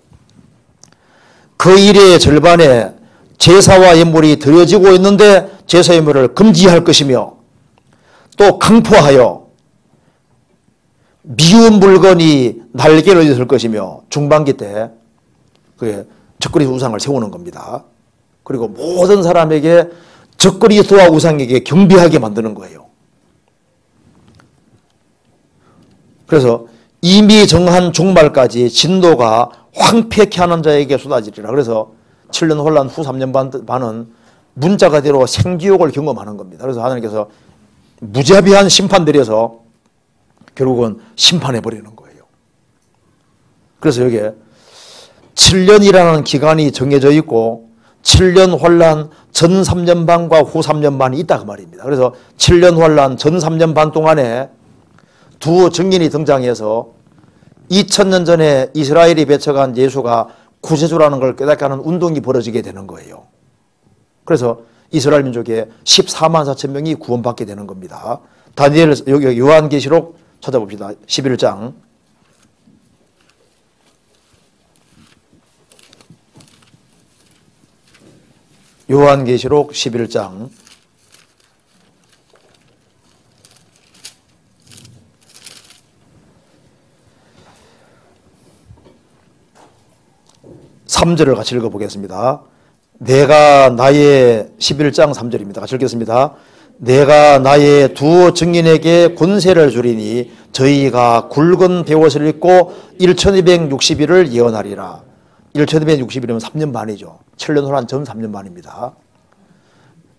그 일의 절반에 제사와 예물이 드려지고 있는데 제사 예물을 금지할 것이며 또 강포하여 미운 물건이 날개를 있을 것이며 중반기 때 그게 적그리스도 우상을 세우는 겁니다. 그리고 모든 사람에게 적그리스도와 우상에게 경배하게 만드는 거예요. 그래서 이미 정한 종말까지 진노가 황폐케 하는 자에게 쏟아지리라. 그래서 7년 혼란 후 3년 반은 문자가대로 생지옥을 경험하는 겁니다. 그래서 하나님께서 무자비한 심판 들여서 결국은 심판해버리는 거예요. 그래서 여기에 7년이라는 기간이 정해져 있고 7년 혼란 전 3년 반과 후 3년 반이 있다 그 말입니다. 그래서 7년 혼란 전 3년 반 동안에 두 증인이 등장해서 2000년 전에 이스라엘이 배척한 예수가 구세주라는 걸 깨닫게 하는 운동이 벌어지게 되는 거예요. 그래서 이스라엘 민족의 14만 4천 명이 구원받게 되는 겁니다. 다니엘 여기 요한계시록 찾아봅시다. 11장 요한계시록 11장 3절을 같이 읽어보겠습니다. 내가 나의 11장 3절입니다. 같이 읽겠습니다. 내가 나의 두 증인에게 권세를 주리니 저희가 굵은 베옷을 입고 1260일을 예언하리라. 1260일이면 3년 반이죠. 7년 혼란 전 3년 반입니다.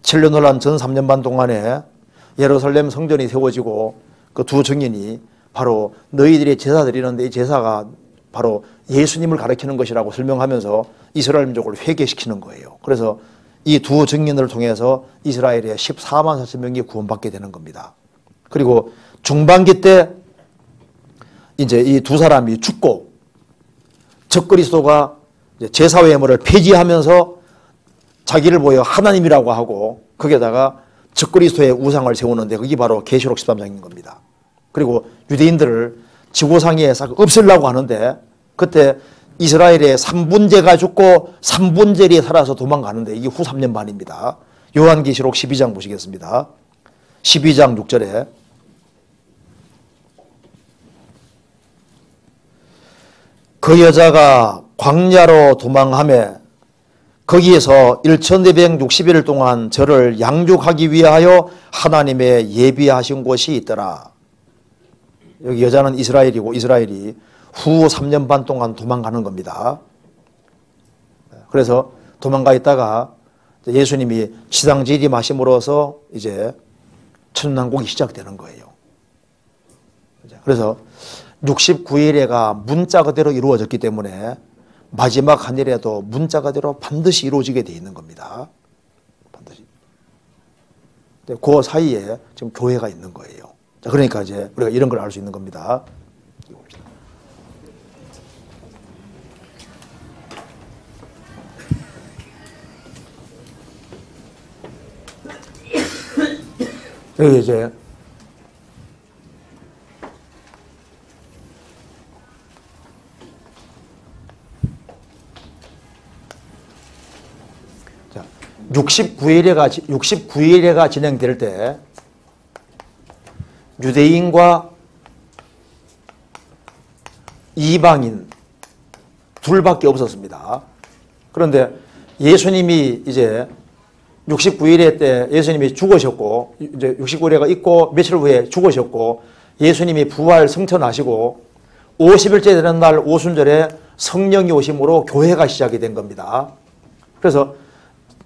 7년 혼란 전 3년 반 동안에 예루살렘 성전이 세워지고 그 두 증인이 바로 너희들이 제사 드리는데 이 제사가 바로 예수님을 가리키는 것이라고 설명하면서 이스라엘 민족을 회개시키는 거예요. 그래서 이 두 증인을 통해서 이스라엘의 14만 4천 명이 구원받게 되는 겁니다. 그리고 중반기 때 이제 이 두 사람이 죽고 적그리스도가 제사회물을 폐지하면서 자기를 보여 하나님이라고 하고 거기에다가 적그리스도의 우상을 세우는데 그게 바로 계시록 13장인 겁니다. 그리고 유대인들을 지구상에 싹 없애려고 하는데 그때 이스라엘의 3분제가 죽고 3분절이 살아서 도망가는데 이게 후 3년 반입니다. 요한계시록 12장 보시겠습니다. 12장 6절에 그 여자가 광야로 도망하며 거기에서 1460일 동안 저를 양육하기 위하여 하나님의 예비하신 곳이 있더라. 여기 여자는 이스라엘이고 이스라엘이 후 3년 반 동안 도망가는 겁니다. 그래서 도망가 있다가 예수님이 지상지림하심으로써 이제 천년왕국이 시작되는 거예요. 그래서 69일에가 문자 그대로 이루어졌기 때문에 마지막 한 일에도 문자 그대로 반드시 이루어지게 되어 있는 겁니다. 반드시. 그 사이에 지금 교회가 있는 거예요. 자, 그러니까 이제 우리가 이런 걸 알 수 있는 겁니다. 여기 이제 자, 69일회가 진행될 때 유대인과 이방인 둘밖에 없었습니다. 그런데 예수님이 이제 69일회 때 예수님이 죽으셨고 이제 69일회가 있고 며칠 후에 죽으셨고 예수님이 부활 승천하시고 50일째 되는 날 오순절에 성령이 오심으로 교회가 시작이 된 겁니다. 그래서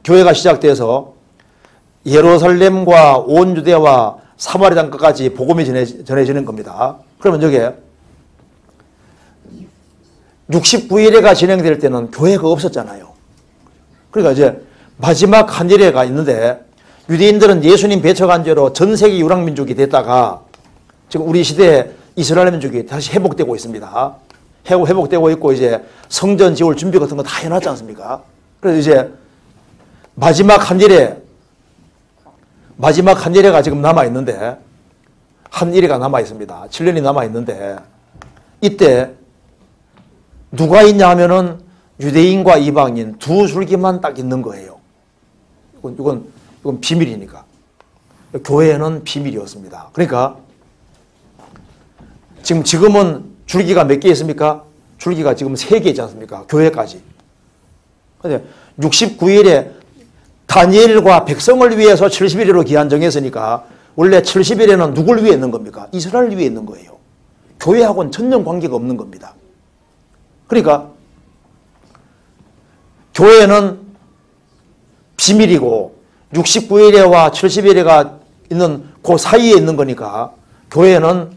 교회가 시작돼서 예루살렘과 온 유대와 사마리아 땅까지 복음이 전해지는 겁니다. 그러면 저게 69일회가 진행될 때는 교회가 없었잖아요. 그러니까 이제 마지막 한 일회가 있는데 유대인들은 예수님 배척한 죄로 전 세계 유랑민족이 됐다가 지금 우리 시대에 이스라엘 민족이 다시 회복되고 있습니다. 회복되고 있고 이제 성전 지을 준비 같은 거 다 해놨지 않습니까? 그래서 이제 마지막 한 일회가 지금 남아있는데 한 일회가 남아있습니다. 7년이 남아있는데 이때 누가 있냐 하면은 유대인과 이방인 두 줄기만 딱 있는 거예요. 이건 비밀이니까. 교회는 비밀이었습니다. 그러니까 지금은 줄기가 몇 개 있습니까? 줄기가 지금 3개 있지 않습니까? 교회까지. 근데 69일에 다니엘과 백성을 위해서 70일으로 기한 정했으니까 원래 70일에는 누굴 위해 있는 겁니까? 이스라엘을 위해 있는 거예요. 교회하고는 전혀 관계가 없는 겁니다. 그러니까 교회는 비밀이고 69일회와 70일회가 있는 그 사이에 있는 거니까 교회는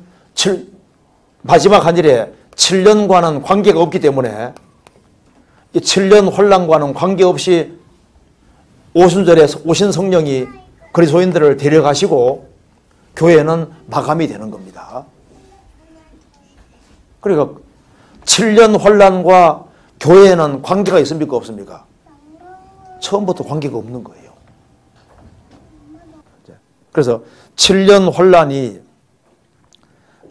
마지막 한 일에 7년과는 관계가 없기 때문에 이 7년 혼란과는 관계없이 오순절에 오신 성령이 그리스도인들을 데려가시고 교회는 마감이 되는 겁니다. 그러니까 7년 혼란과 교회에는 관계가 있습니까? 없습니까? 처음부터 관계가 없는 거예요. 그래서 7년 혼란이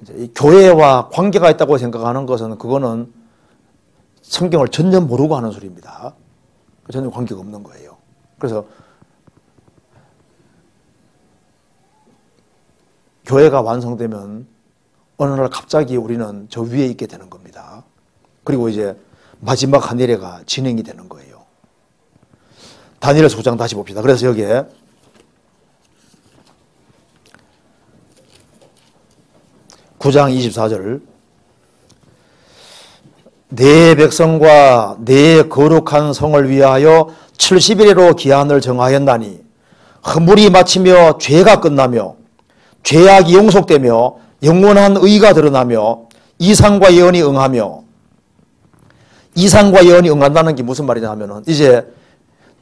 이제 교회와 관계가 있다고 생각하는 것은 그거는 성경을 전혀 모르고 하는 소리입니다. 전혀 관계가 없는 거예요. 그래서 교회가 완성되면 어느 날 갑자기 우리는 저 위에 있게 되는 겁니다. 그리고 이제 마지막 한 일회가 진행이 되는 거예요. 다니엘서 9장 다시 봅시다. 그래서 여기에 (9장 24절) 내 백성과 내 거룩한 성을 위하여 70일로 기한을 정하였나니 허물이 마치며 죄가 끝나며 죄악이 용속되며 영원한 의가 드러나며 이상과 예언이 응하며, 이상과 예언이 응한다는 게 무슨 말이냐 하면은 이제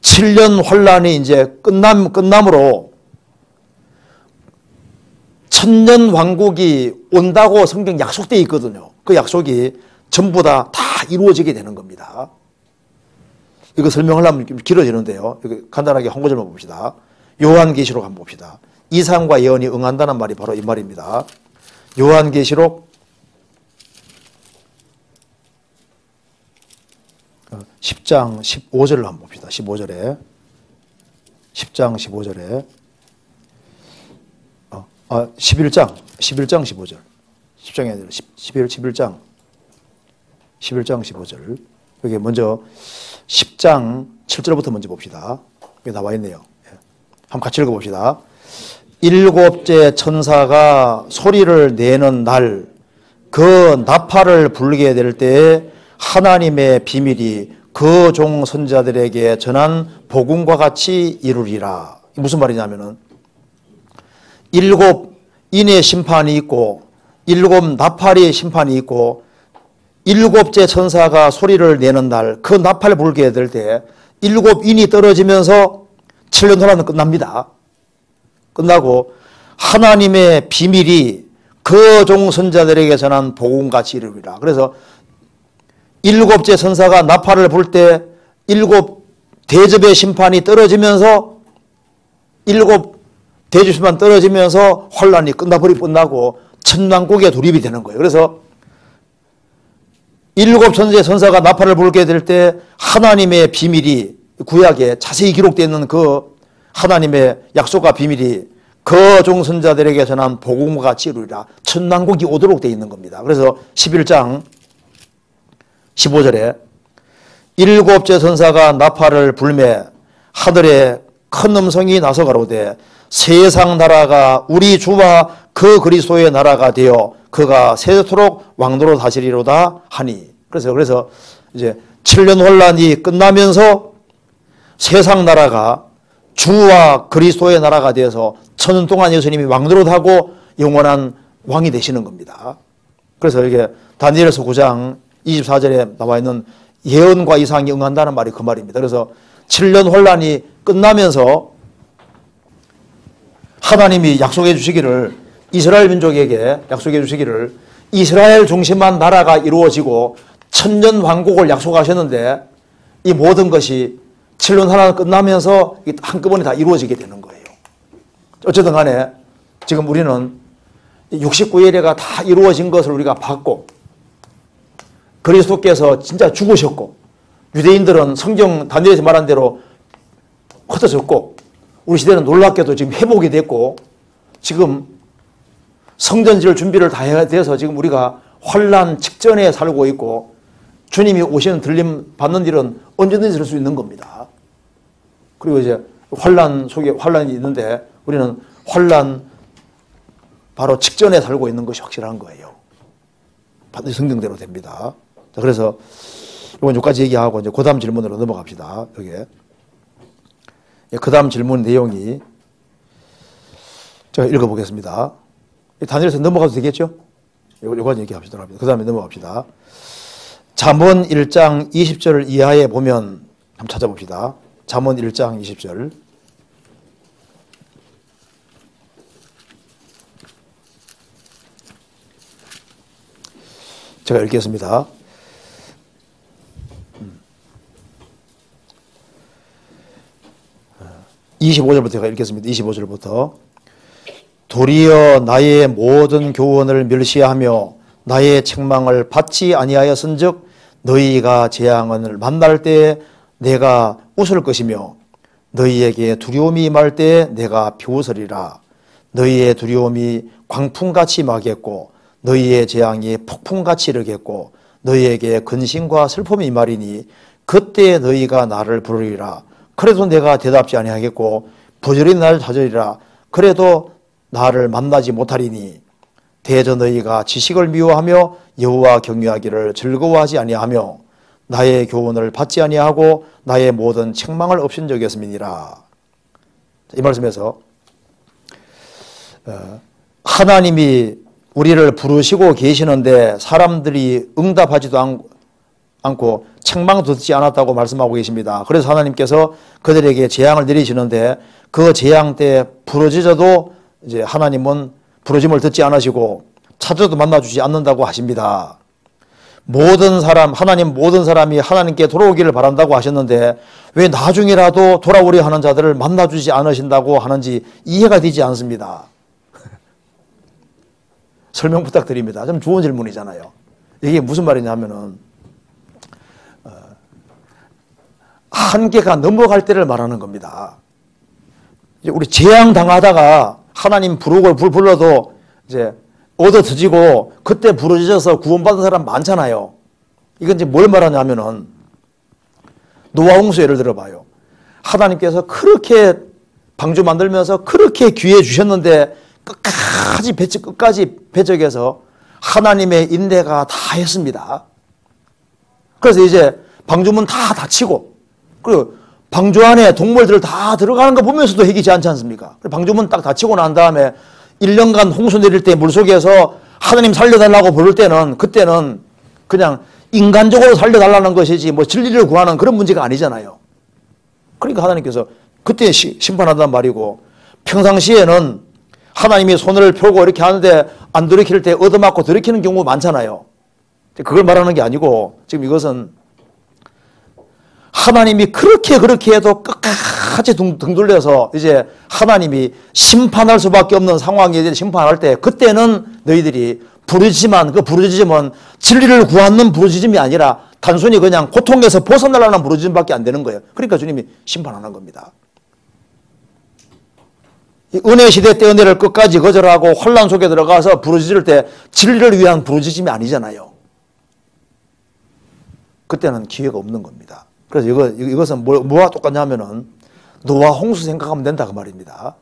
7년 환란이 이제 끝남으로 천년 왕국이 온다고 성경 약속되어 있거든요. 그 약속이 전부 다 이루어지게 되는 겁니다. 이거 설명하려면 좀 길어지는데요. 간단하게 한 구절만 봅시다. 요한계시록 한번 봅시다. 이상과 예언이 응한다는 말이 바로 이 말입니다. 요한계시록 10장 15절을 한번 봅시다. 15절에 10장 15절에 11장 15절 10장이 아니라 11장 15절 여기 먼저 10장 7절부터 먼저 봅시다. 여기 나와 있네요. 한번 같이 읽어봅시다. 일곱째 천사가 소리를 내는 날 그 나팔을 불게 될 때에 하나님의 비밀이 그 종 선자들에게 전한 복음과 같이 이루리라. 무슨 말이냐면은 일곱 인의 심판이 있고 일곱 나팔의 심판이 있고 일곱째 천사가 소리를 내는 날 그 나팔을 불게 될 때 일곱 인이 떨어지면서 7년 동안은 끝납니다. 끝나고 하나님의 비밀이 그 종 선자들에게 전한 복음같이 이루리라. 그래서 일곱째 천사가 나팔을 불 때 일곱 대접의 심판이 떨어지면서 일곱 대접 심판 떨어지면서 환란이 끝나고 천왕국에 돌입이 되는 거예요. 그래서 일곱 천재 천사가 나팔을 불게 될 때 하나님의 비밀이 구약에 자세히 기록되어 있는 그 하나님의 약속과 비밀이 그 종선자들에게 전한 복음과 같이 이루리라. 천왕국이 오도록 되어 있는 겁니다. 그래서 11장 15절에 일곱째 천사가 나팔을 불매 하늘에 큰 음성이 나서 가로되 세상 나라가 우리 주와 그 그리스도의 나라가 되어 그가 세토록 왕노로 다스리로다 하니. 그래서 이제 7년 혼란이 끝나면서 세상 나라가 주와 그리스도의 나라가 되어서 천년 동안 예수님이 왕노릇하고 영원한 왕이 되시는 겁니다. 그래서 이게 다니엘서 9장 24절에 나와 있는 예언과 이상이 응한다는 말이 그 말입니다. 그래서 7년 혼란이 끝나면서 하나님이 약속해 주시기를 이스라엘 민족에게 약속해 주시기를 이스라엘 중심한 나라가 이루어지고 천년 왕국을 약속하셨는데 이 모든 것이 7년 하나 끝나면서 한꺼번에 다 이루어지게 되는 거예요. 어쨌든 간에 지금 우리는 69일에가 다 이루어진 것을 우리가 봤고 그리스도께서 진짜 죽으셨고 유대인들은 성경 다니엘에서 말한 대로 흩어졌고 우리 시대는 놀랍게도 지금 회복이 됐고 지금 성전질 준비를 다 해야 돼서 지금 우리가 환란 직전에 살고 있고 주님이 오시는 들림 받는 일은 언제든지 있을 수 있는 겁니다. 그리고 이제 환란 속에 환란이 있는데 우리는 환란 바로 직전에 살고 있는 것이 확실한 거예요. 반드시 성경대로 됩니다. 자, 그래서 이건 여기까지 얘기하고 이제 그 다음 질문으로 넘어갑시다. 여기에. 그 다음 질문 내용이 제가 읽어보겠습니다. 다니엘서 넘어가도 되겠죠? 요거 얘기합시다. 그 다음에 넘어갑시다. 잠언 1장 20절 이하에 보면 한번 찾아봅시다. 잠언 1장 20절. 제가 읽겠습니다. 25절부터 제가 읽겠습니다. 25절부터. 도리어 나의 모든 교훈을 멸시하며 나의 책망을 받지 아니하였은즉 너희가 재앙을 만날 때에 내가 웃을 것이며 너희에게 두려움이 임할 때에 내가 비웃으리라. 너희의 두려움이 광풍같이 임하겠고 너희의 재앙이 폭풍같이 이르겠고 너희에게 근심과 슬픔이 임하리니 그때 너희가 나를 부르리라. 그래도 내가 대답지 아니하겠고 부지런히 나를 찾으리라. 그래도 나를 만나지 못하리니 대저 너희가 지식을 미워하며 여호와 경외하기를 즐거워하지 아니하며 나의 교훈을 받지 아니하고 나의 모든 책망을 없인 적이었음이니라. 이 말씀에서 하나님이 우리를 부르시고 계시는데 사람들이 응답하지도 않고 않고 책망도 듣지 않았다고 말씀하고 계십니다. 그래서 하나님께서 그들에게 재앙을 내리시는데 그 재앙 때 부러지져도 이제 하나님은 부러짐을 듣지 않으시고 찾아도 만나주지 않는다고 하십니다. 모든 사람, 하나님 모든 사람이 하나님께 돌아오기를 바란다고 하셨는데 왜 나중이라도 돌아오려 하는 자들을 만나주지 않으신다고 하는지 이해가 되지 않습니다. 설명 부탁드립니다. 좀 좋은 질문이잖아요. 이게 무슨 말이냐면은 한계가 넘어갈 때를 말하는 겁니다. 이제 우리 재앙 당하다가 하나님 불 불러도 이제 얻어 터지고 그때 부러져서 구원받은 사람 많잖아요. 이건 이제 뭘 말하냐면은 노아 홍수 예를 들어봐요. 하나님께서 그렇게 방주 만들면서 그렇게 기회 주셨는데 끝까지 배척해서 하나님의 인내가 다 했습니다. 그래서 이제 방주문 다 닫히고 그리고 방주 안에 동물들 다 들어가는 거 보면서도 해기지 않지 않습니까? 방주문 딱 닫히고 난 다음에 1년간 홍수 내릴 때 물속에서 하나님 살려달라고 부를 때는 그때는 그냥 인간적으로 살려달라는 것이지 뭐 진리를 구하는 그런 문제가 아니잖아요. 그러니까 하나님께서 그때 심판한단 말이고 평상시에는 하나님이 손을 펴고 이렇게 하는데 안 들이킬 때 얻어맞고 들이키는 경우가 많잖아요. 그걸 말하는 게 아니고 지금 이것은 하나님이 그렇게 해도 끝까지 등 돌려서 이제 하나님이 심판할 수밖에 없는 상황에 심판할 때 그때는 너희들이 부르짖지만 그 부르짖음은 진리를 구하는 부르짖음이 아니라 단순히 그냥 고통에서 벗어나려는 부르짖음밖에 안 되는 거예요. 그러니까 주님이 심판하는 겁니다. 이 은혜 시대 때 은혜를 끝까지 거절하고 혼란 속에 들어가서 부르짖을 때 진리를 위한 부르짖음이 아니잖아요. 그때는 기회가 없는 겁니다. 그래서 이것은 뭐와 똑같냐면은 노아 홍수 생각하면 된다 그 말입니다.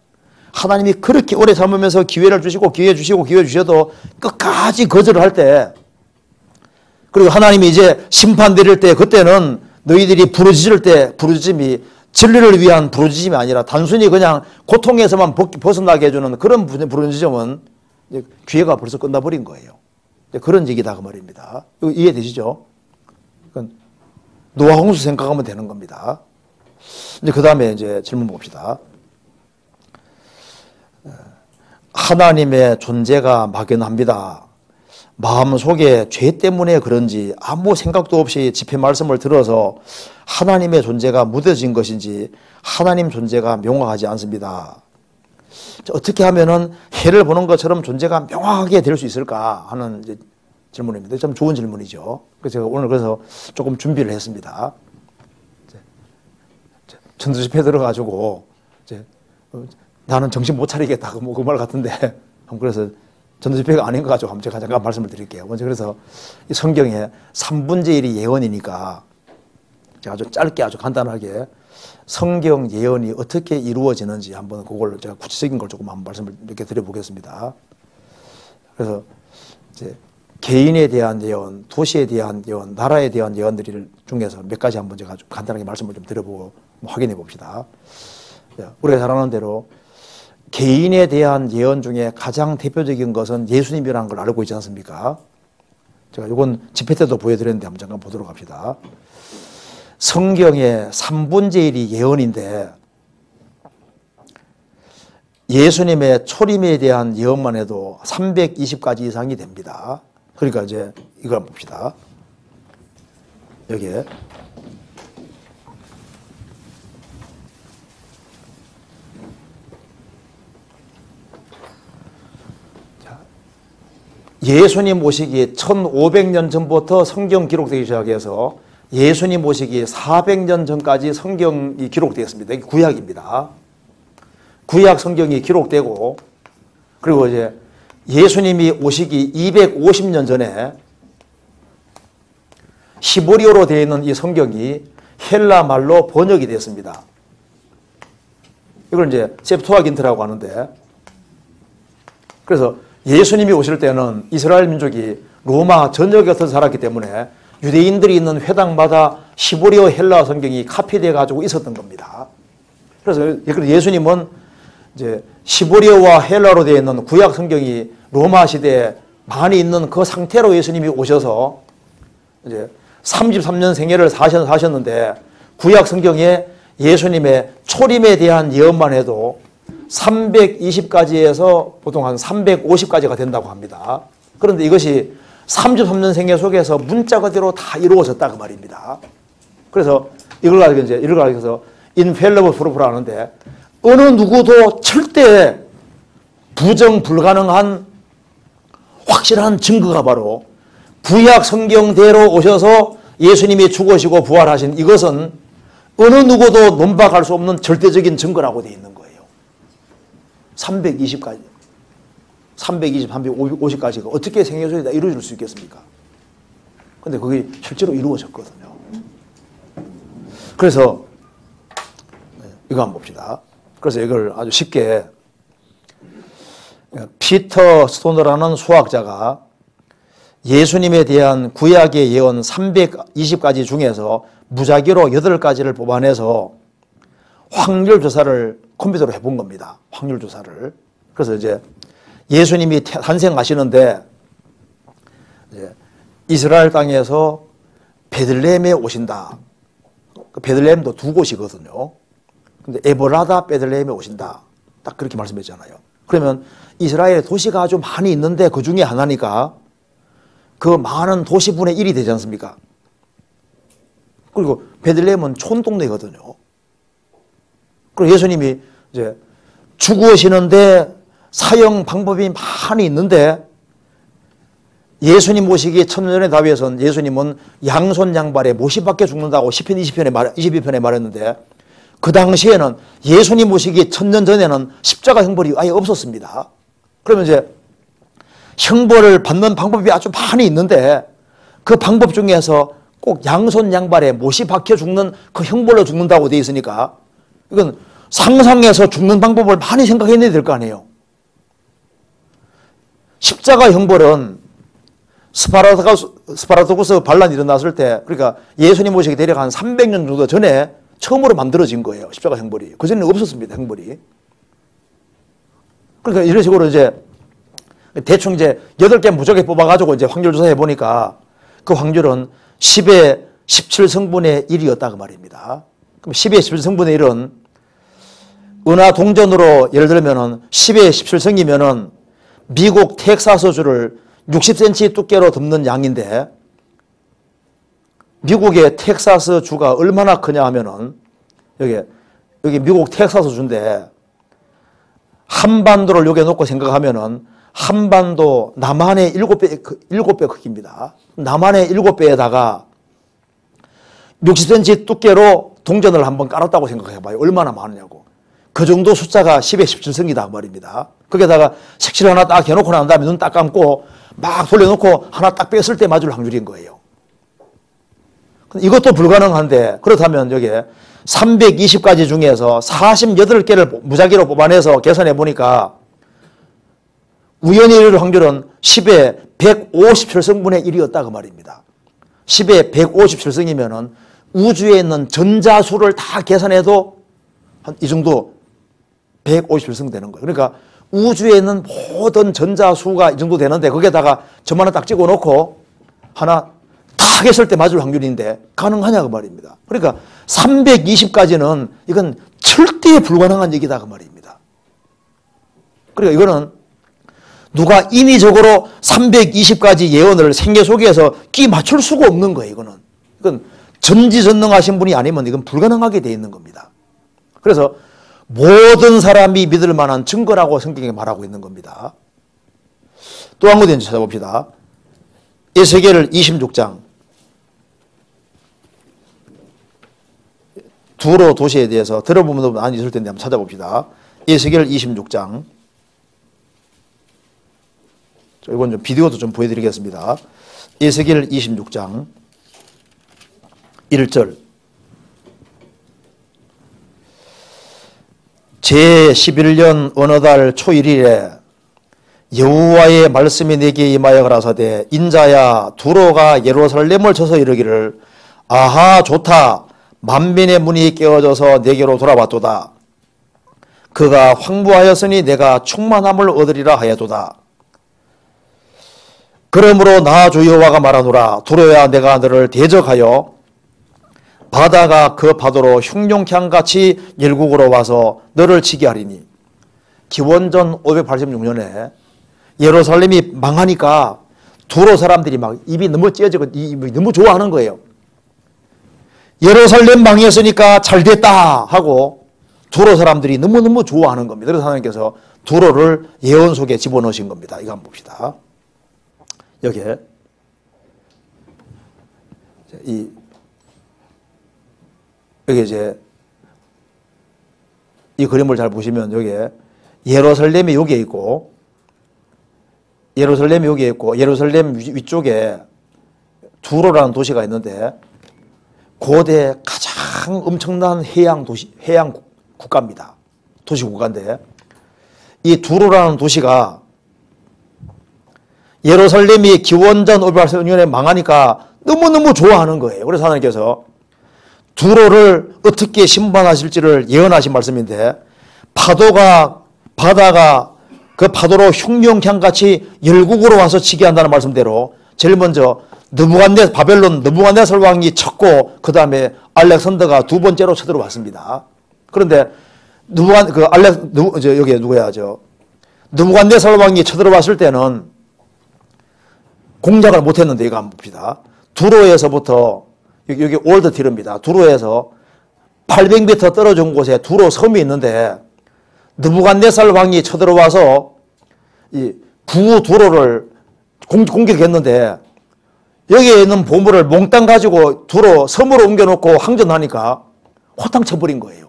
하나님이 그렇게 오래 참으면서 기회를 주시고 기회 주셔도 끝까지 거절을 할 때 그리고 하나님이 이제 심판 내릴 때 그때는 너희들이 부르짖을 때 부르짖음이 진리를 위한 부르짖음이 아니라 단순히 그냥 고통에서만 벗어나게 해주는 그런 부르짖음은 기회가 벌써 끝나버린 거예요. 그런 얘기다 그 말입니다. 이거 이해되시죠? 노아 홍수 생각하면 되는 겁니다. 이제 그 다음에 이제 질문 봅시다. 하나님의 존재가 막연합니다. 마음속에 죄 때문에 그런지 아무 생각도 없이 집회 말씀을 들어서 하나님의 존재가 무뎌진 것인지 하나님 존재가 명확하지 않습니다. 어떻게 하면은 해를 보는 것처럼 존재가 명확하게 될 수 있을까 하는 이제 질문입니다. 참 좋은 질문이죠. 그래서 제가 오늘 그래서 조금 준비를 했습니다. 전도 집회 들어가지고 이제 나는 정신 못 차리겠다 그 말 같은데 그래서 전도 집회가 아닌 것 가지고 한번 제가 잠깐 말씀을 드릴게요. 먼저 그래서 이 성경에 3분의 1이 예언이니까 제가 아주 짧게 아주 간단하게 성경 예언이 어떻게 이루어지는지 한번 그걸 제가 구체적인 걸 조금 한번 말씀을 이렇게 드려보겠습니다. 그래서 이제 개인에 대한 예언, 도시에 대한 예언, 나라에 대한 예언들 중에서 몇 가지 한번 제가 좀 간단하게 말씀을 좀 드려보고 확인해 봅시다. 우리가 잘 아는 대로 개인에 대한 예언 중에 가장 대표적인 것은 예수님이라는 걸 알고 있지 않습니까? 제가 이건 집회 때도 보여드렸는데 한번 잠깐 보도록 합시다. 성경의 3분의 1이 예언인데 예수님의 초림에 대한 예언만 해도 320가지 이상이 됩니다. 그러니까 이제 이걸 한번 봅시다. 여기에 예수님 오시기 1500년 전부터 성경 기록되기 시작해서 예수님 오시기 400년 전까지 성경이 기록되었습니다. 이게 구약입니다. 구약 성경이 기록되고 그리고 이제 예수님이 오시기 250년 전에 히브리어로 되어 있는 이 성경이 헬라 말로 번역이 됐습니다. 이걸 이제 septuagint라고 하는데 그래서 예수님이 오실 때는 이스라엘 민족이 로마 전역에서 살았기 때문에 유대인들이 있는 회당마다 히브리어 헬라 성경이 카피되어 가지고 있었던 겁니다. 그래서 예수님은 이제 히브리어와 헬라로 되어 있는 구약 성경이 로마 시대에 많이 있는 그 상태로 예수님이 오셔서 이제 33년 생애를 사셨는데 구약 성경에 예수님의 초림에 대한 예언만 해도 320가지에서 보통 한 350가지가 된다고 합니다. 그런데 이것이 33년 생애 속에서 문자 그대로 다 이루어졌다 그 말입니다. 그래서 이걸 가지고 infallible proof를 하는데 어느 누구도 절대 부정 불가능한 확실한 증거가 바로 구약 성경대로 오셔서 예수님이 죽으시고 부활하신 이것은 어느 누구도 논박할 수 없는 절대적인 증거라고 되어 있는 거예요. 320가지, 350가지가 어떻게 생애 속에 다 이루어질 수 있겠습니까? 근데 그게 실제로 이루어졌거든요. 그래서 이거 한번 봅시다. 그래서 이걸 아주 쉽게 피터 스토너라는 수학자가 예수님에 대한 구약의 예언 320가지 중에서 무작위로 8가지를 뽑아내서 확률 조사를 컴퓨터로 해본 겁니다. 확률 조사를. 그래서 이제 예수님이 탄생하시는데 이제 이스라엘 땅에서 베들레헴에 오신다. 베들레헴도 두 곳이거든요. 근데 에보라다 베들레헴에 오신다. 딱 그렇게 말씀했잖아요. 그러면 이스라엘에 도시가 아주 많이 있는데 그 중에 하나니까 그 많은 도시분의 1이 되지 않습니까? 그리고 베들레헴은 촌동네거든요. 그리고 예수님이 이제 죽으시는데 사형 방법이 많이 있는데 예수님 모시기 천년의 다윗에서는 예수님은 양손 양발에 못이 박혀 죽는다고 시편 22편에 말했는데 그 당시에는 예수님 모시기 천년 전에는 십자가 형벌이 아예 없었습니다. 그러면 이제 형벌을 받는 방법이 아주 많이 있는데 그 방법 중에서 꼭 양손 양발에 못이 박혀 죽는 그 형벌로 죽는다고 돼 있으니까 이건 상상해서 죽는 방법을 많이 생각해내야 될 거 아니에요. 십자가 형벌은 스파르타쿠스 반란이 일어났을 때 그러니까 예수님 모시기 대략 한 300년 정도 전에 처음으로 만들어진 거예요. 십자가 형벌이. 그전에는 없었습니다. 형벌이. 그러니까 이런 식으로 이제 대충 이제 8개 무적에 뽑아가지고 이제 확률 조사해 보니까 그 확률은 10의 17성분의 1이었다 그 말입니다. 그럼 10의 17성분의 1은 은하 동전으로 예를 들면은 10의 17성이면은 미국 텍사스주를 60cm 두께로 덮는 양인데 미국의 텍사스 주가 얼마나 크냐 하면은 여기 미국 텍사스 주인데 한반도를 여기에 놓고 생각하면은 한반도 남한의 7배 크기입니다. 남한의 7배에다가 60cm 두께로 동전을 한번 깔았다고 생각해 봐요. 얼마나 많으냐고. 그 정도 숫자가 10의 17성이다 말입니다. 거기에다가 색칠 하나 딱 해놓고 난 다음에 눈 딱 감고 막 돌려놓고 하나 딱 뺐을 때 맞을 확률인 거예요. 이것도 불가능한데 그렇다면 여기에 320가지 중에서 48개를 무작위로 뽑아내서 계산해 보니까 우연히 이룰 확률은 10의 157성분의 1이었다 그 말입니다. 10의 157성이면은 우주에 있는 전자수를 다 계산해도 한 이 정도 157성 되는 거예요. 그러니까 우주에 있는 모든 전자수가 이 정도 되는데 거기에다가 점 하나 딱 찍어 놓고 하나 탁 했을 때 맞을 확률인데 가능하냐 그 말입니다. 그러니까 320까지는 이건 절대 불가능한 얘기다 그 말입니다. 그러니까 이거는 누가 인위적으로 320가지 예언을 생애 속에서 끼 맞출 수가 없는 거예요. 이건 전지전능하신 분이 아니면 이건 불가능하게 돼 있는 겁니다. 그래서 모든 사람이 믿을 만한 증거라고 성경에 말하고 있는 겁니다. 또 한 군데 찾아봅시다. 에스겔 26장. 두로 도시에 대해서 들어보는 분도 많이 있을 텐데 한번 찾아봅시다. 에스겔 26장. 이건 좀 비디오도 좀 보여드리겠습니다. 에스겔 26장 1절. 제11년 어느 달 초1일에 여호와의 말씀이 내게 임하여 가라사대 인자야 두로가 예루살렘을 쳐서 이르기를 아하 좋다 만민의 문이 깨어져서 내게로 돌아왔도다. 그가 황무하였으니 내가 충만함을 얻으리라 하여도다. 그러므로 나 주 여호와가 말하노라. 두로야 내가 너를 대적하여 바다가 그 파도로 흉룡향같이 열국으로 와서 너를 치게 하리니. 기원전 586년에 예루살렘이 망하니까 두로 사람들이 막 입이 너무 찢어지고 너무 좋아하는 거예요. 예루살렘 망했으니까 잘됐다 하고 두로 사람들이 너무너무 좋아하는 겁니다. 그래서 하나님께서 두로를 예언 속에 집어넣으신 겁니다. 이거 한번 봅시다. 여기에 여기 이제 이 그림을 잘 보시면 여기에 예루살렘이 여기에 있고 예루살렘이 여기에 있고 예루살렘 위쪽에 두로라는 도시가 있는데 고대 가장 엄청난 해양 국가입니다. 도시 국가인데 이 두로라는 도시가 예루살렘이 기원전 586년에 망하니까 너무너무 좋아하는 거예요. 그래서 하나님께서 두로를 어떻게 심판하실지를 예언하신 말씀인데 바다가 그 파도로 흉룡향같이 열국으로 와서 치게 한다는 말씀대로 제일 먼저 바벨론 느부갓네살 왕이 쳤고 그 다음에 알렉산더가 두 번째로 쳐들어왔습니다. 그런데 느부갓네살 왕이 쳐들어왔을 때는 공작을 못했는데 이거 한번 봅시다. 두로에서부터 여기 올드 티르입니다. 두로에서 800m 떨어진 곳에 두로 섬이 있는데 느부갓네살 왕이 쳐들어와서 이 구두로를 공격했는데 여기에 있는 보물을 몽땅 가지고 두로 섬으로 옮겨놓고 항전하니까 호탕 쳐버린 거예요.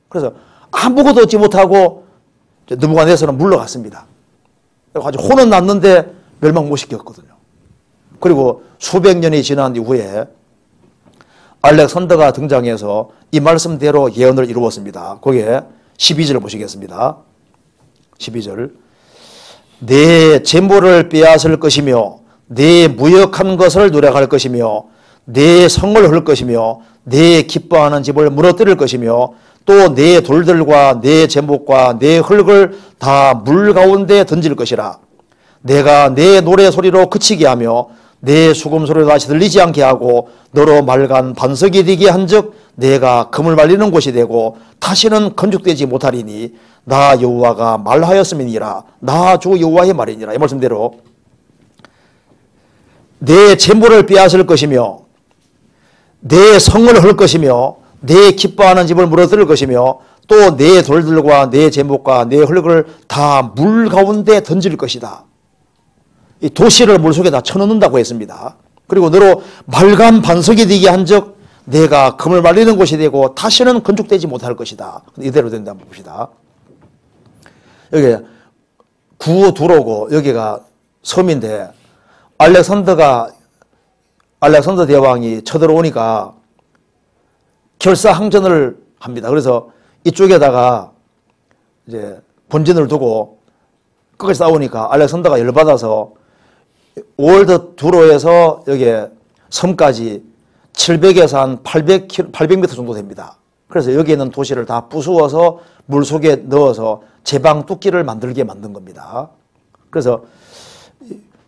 그래서 아무것도 얻지 못하고 느부갓네살은 물러갔습니다. 아주 혼은 났는데 멸망 못 시켰거든요. 그리고 수백 년이 지난 이후에 알렉산더가 등장해서 이 말씀대로 예언을 이루었습니다. 거기에 12절 보시겠습니다. 12절. 내 재물을 빼앗을 것이며 내 무역한 것을 누락할 것이며 내 성을 헐 것이며 내 기뻐하는 집을 무너뜨릴 것이며 또 내 돌들과 내 제목과 내 흙을 다 물 가운데 던질 것이라. 내가 내 노래 소리로 그치게 하며 내 수금 소리로 다시 들리지 않게 하고 너로 말간 반석이 되게 한즉 내가 금을 말리는 곳이 되고 다시는 건축되지 못하리니 나 여호와가 말하였음이니라. 나 주 여호와의 말이니라. 이 말씀대로 내 재물을 빼앗을 것이며 내 성을 헐 것이며 내 기뻐하는 집을 무너뜨릴 것이며 또 내 돌들과 내 제목과 내 흙을 다 물 가운데 던질 것이다. 이 도시를 물속에다 쳐넣는다고 했습니다. 그리고 너로 맑은 반석이 되게 한즉 내가 금을 말리는 곳이 되고 다시는 건축되지 못할 것이다. 이대로 된다 한번 봅시다. 여기 구두로고 여기가 섬인데 알렉산더 대왕이 쳐들어오니까 결사항전을 합니다. 그래서 이쪽에다가 이제 본진을 두고 끝까지 싸우니까 알렉산더가 열받아서 올드 두로에서 여기 섬까지 700에서 한 800m 정도 됩니다. 그래서 여기 있는 도시를 다 부수어서 물속에 넣어서 제방 뚝기를 만들게 만든 겁니다. 그래서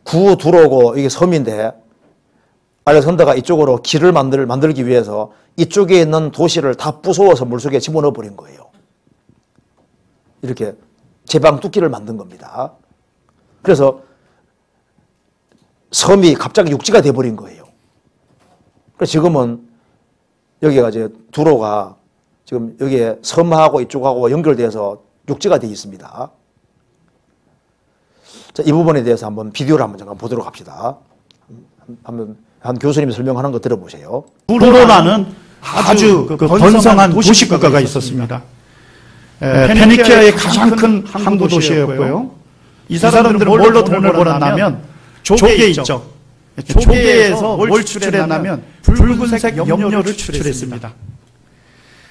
구두로고 이게 섬인데 알렉산더가 이쪽으로 길을 만들기 위해서 이쪽에 있는 도시를 다 부수어서 물속에 집어넣어 버린 거예요. 이렇게 제방 뚝기를 만든 겁니다. 그래서 섬이 갑자기 육지가 돼버린 거예요. 그래서 지금은 여기가 이제 두로가 지금 여기에 섬하고 이쪽하고 연결돼서 육지가 되어 있습니다. 자, 이 부분에 대해서 한번 비디오를 한번 잠깐 보도록 합시다. 한번 한 교수님이 설명하는 거 들어보세요. 두로라는 아주 그 번성한 도시국가가 있었습니다. 페니키아의 가장 큰 항구 도시였고요. 이 사람들은 뭘로 돈을 벌었냐면 조개 있죠. 조개에서 뭘 추출했냐면 붉은색 염료를 추출했습니다.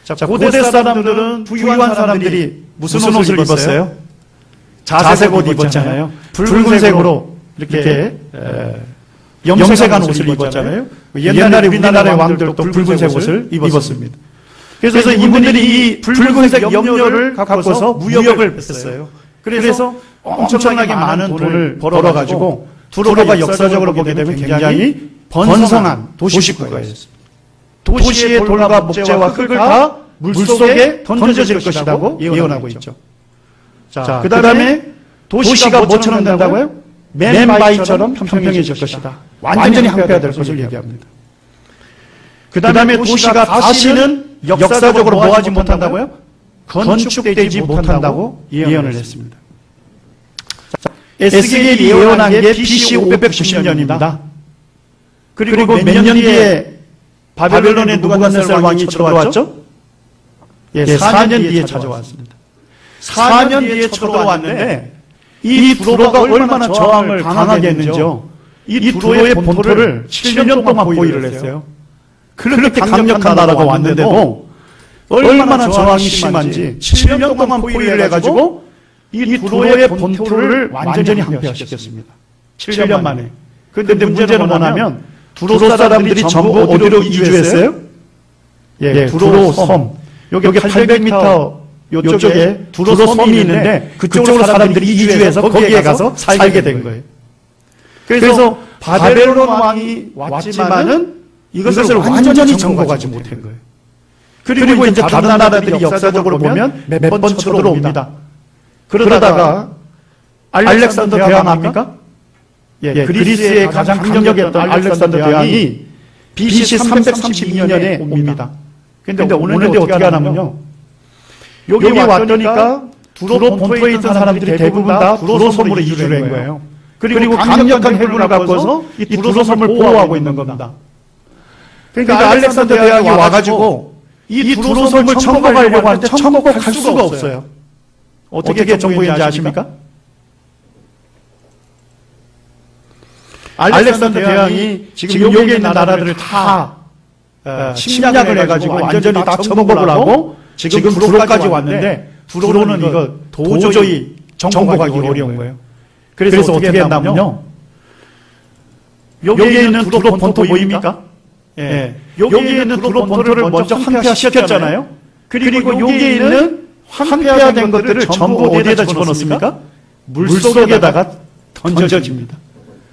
자, 고대 사람들은 부유한 사람들이 무슨 옷을 입었어요? 자색 옷 입었잖아요. 붉은색으로 이렇게 염색한 옷을 입었잖아요. 옛날에 우리나라의 왕들도 붉은색 옷을 입었습니다. 그래서 이분들이 이 붉은색 염료를 갖고서 무역을 했어요. 그래서 엄청나게 많은 돈을 벌어가지고 두로가 역사적으로 보게 되면 굉장히 번성한 도시국가였습니다. 도시의 돌과 목재와 흙을 다 물속에 던져질 것이라고 예언하고 있죠. 자, 그 다음에 도시가 뭐처럼 된다고요? 맨바위처럼 평평해질 것이다. 완전히 항폐화될 것을 얘기합니다. 그 다음에 도시가 다시는 역사적으로 뭐하지 못한다고요? 건축되지 못한다고 예언을 했습니다. 에스겔이 예언한 게 BC 590년입니다. 그리고 몇 년 뒤에 바벨론의 느부갓네살 왕이 쳐들어왔죠? 예, 4년 뒤에 찾아왔습니다. 4년 뒤에 쳐들어왔는데 이 두로가 얼마나 저항을 강하게 했는지요. 이 두로의 본토를 7년 동안 포위를 했어요. 그렇게 강력한 나라가 왔는데도 얼마나 저항이 심한지 7년 동안 포위를 해가지고 이 두로의 본토를 완전히 항폐화시켰습니다. 7년 만에. 그런데 문제는 뭐냐면 두로 사람들이 전부 어디로 이주했어요? 예, 두로 섬. 여기 800m 요쪽에 두로 섬이 있는데 그쪽으로 사람들이 이주해서 거기에 가서 살게 된 거예요. 그래서 바벨론 왕이 왔지만은 이것을 완전히 정복하지 못한 거예요. 그리고 이제 다른 나라들이 역사적으로 보면 몇 번 쳐들어옵니다. 그러다가 알렉산더 대왕 압니까? 예, 그리스의 가장 강력했던 알렉산더 대왕이 BC 332년에 옵니다. 근데 오는데 어떻게 하냐면요. 여기 왔더니까 두로 본토에 있던 사람들이 대부분 다 두로 섬으로 이주를 한 거예요. 그리고 강력한 해군을 갖고서 이 두로 섬을 보호하고 있는 겁니다. 그러니까 알렉산더 대왕이 와가지고 이 두로 섬을 정복하려고 하는데 정복할 수가 없어요. 어떻게 정복인지 아십니까? 알렉산더 대왕이 지금 여기 있는 나라들을 다 침략을 해가지고 완전히 다 정복을 하고 지금 두로까지 왔는데 두로는 이거 도저히 정복하기 어려운 거예요. 그래서 어떻게 했냐면요. 여기에 있는 두로 본토 보입니까? 예. 여기에 있는 두로 본토를 먼저 항폐화시켰잖아요. 그리고 여기에 있는 항폐화된 것들을 전부 어디에다 집어넣습니까? 물속에다가 던져집니다.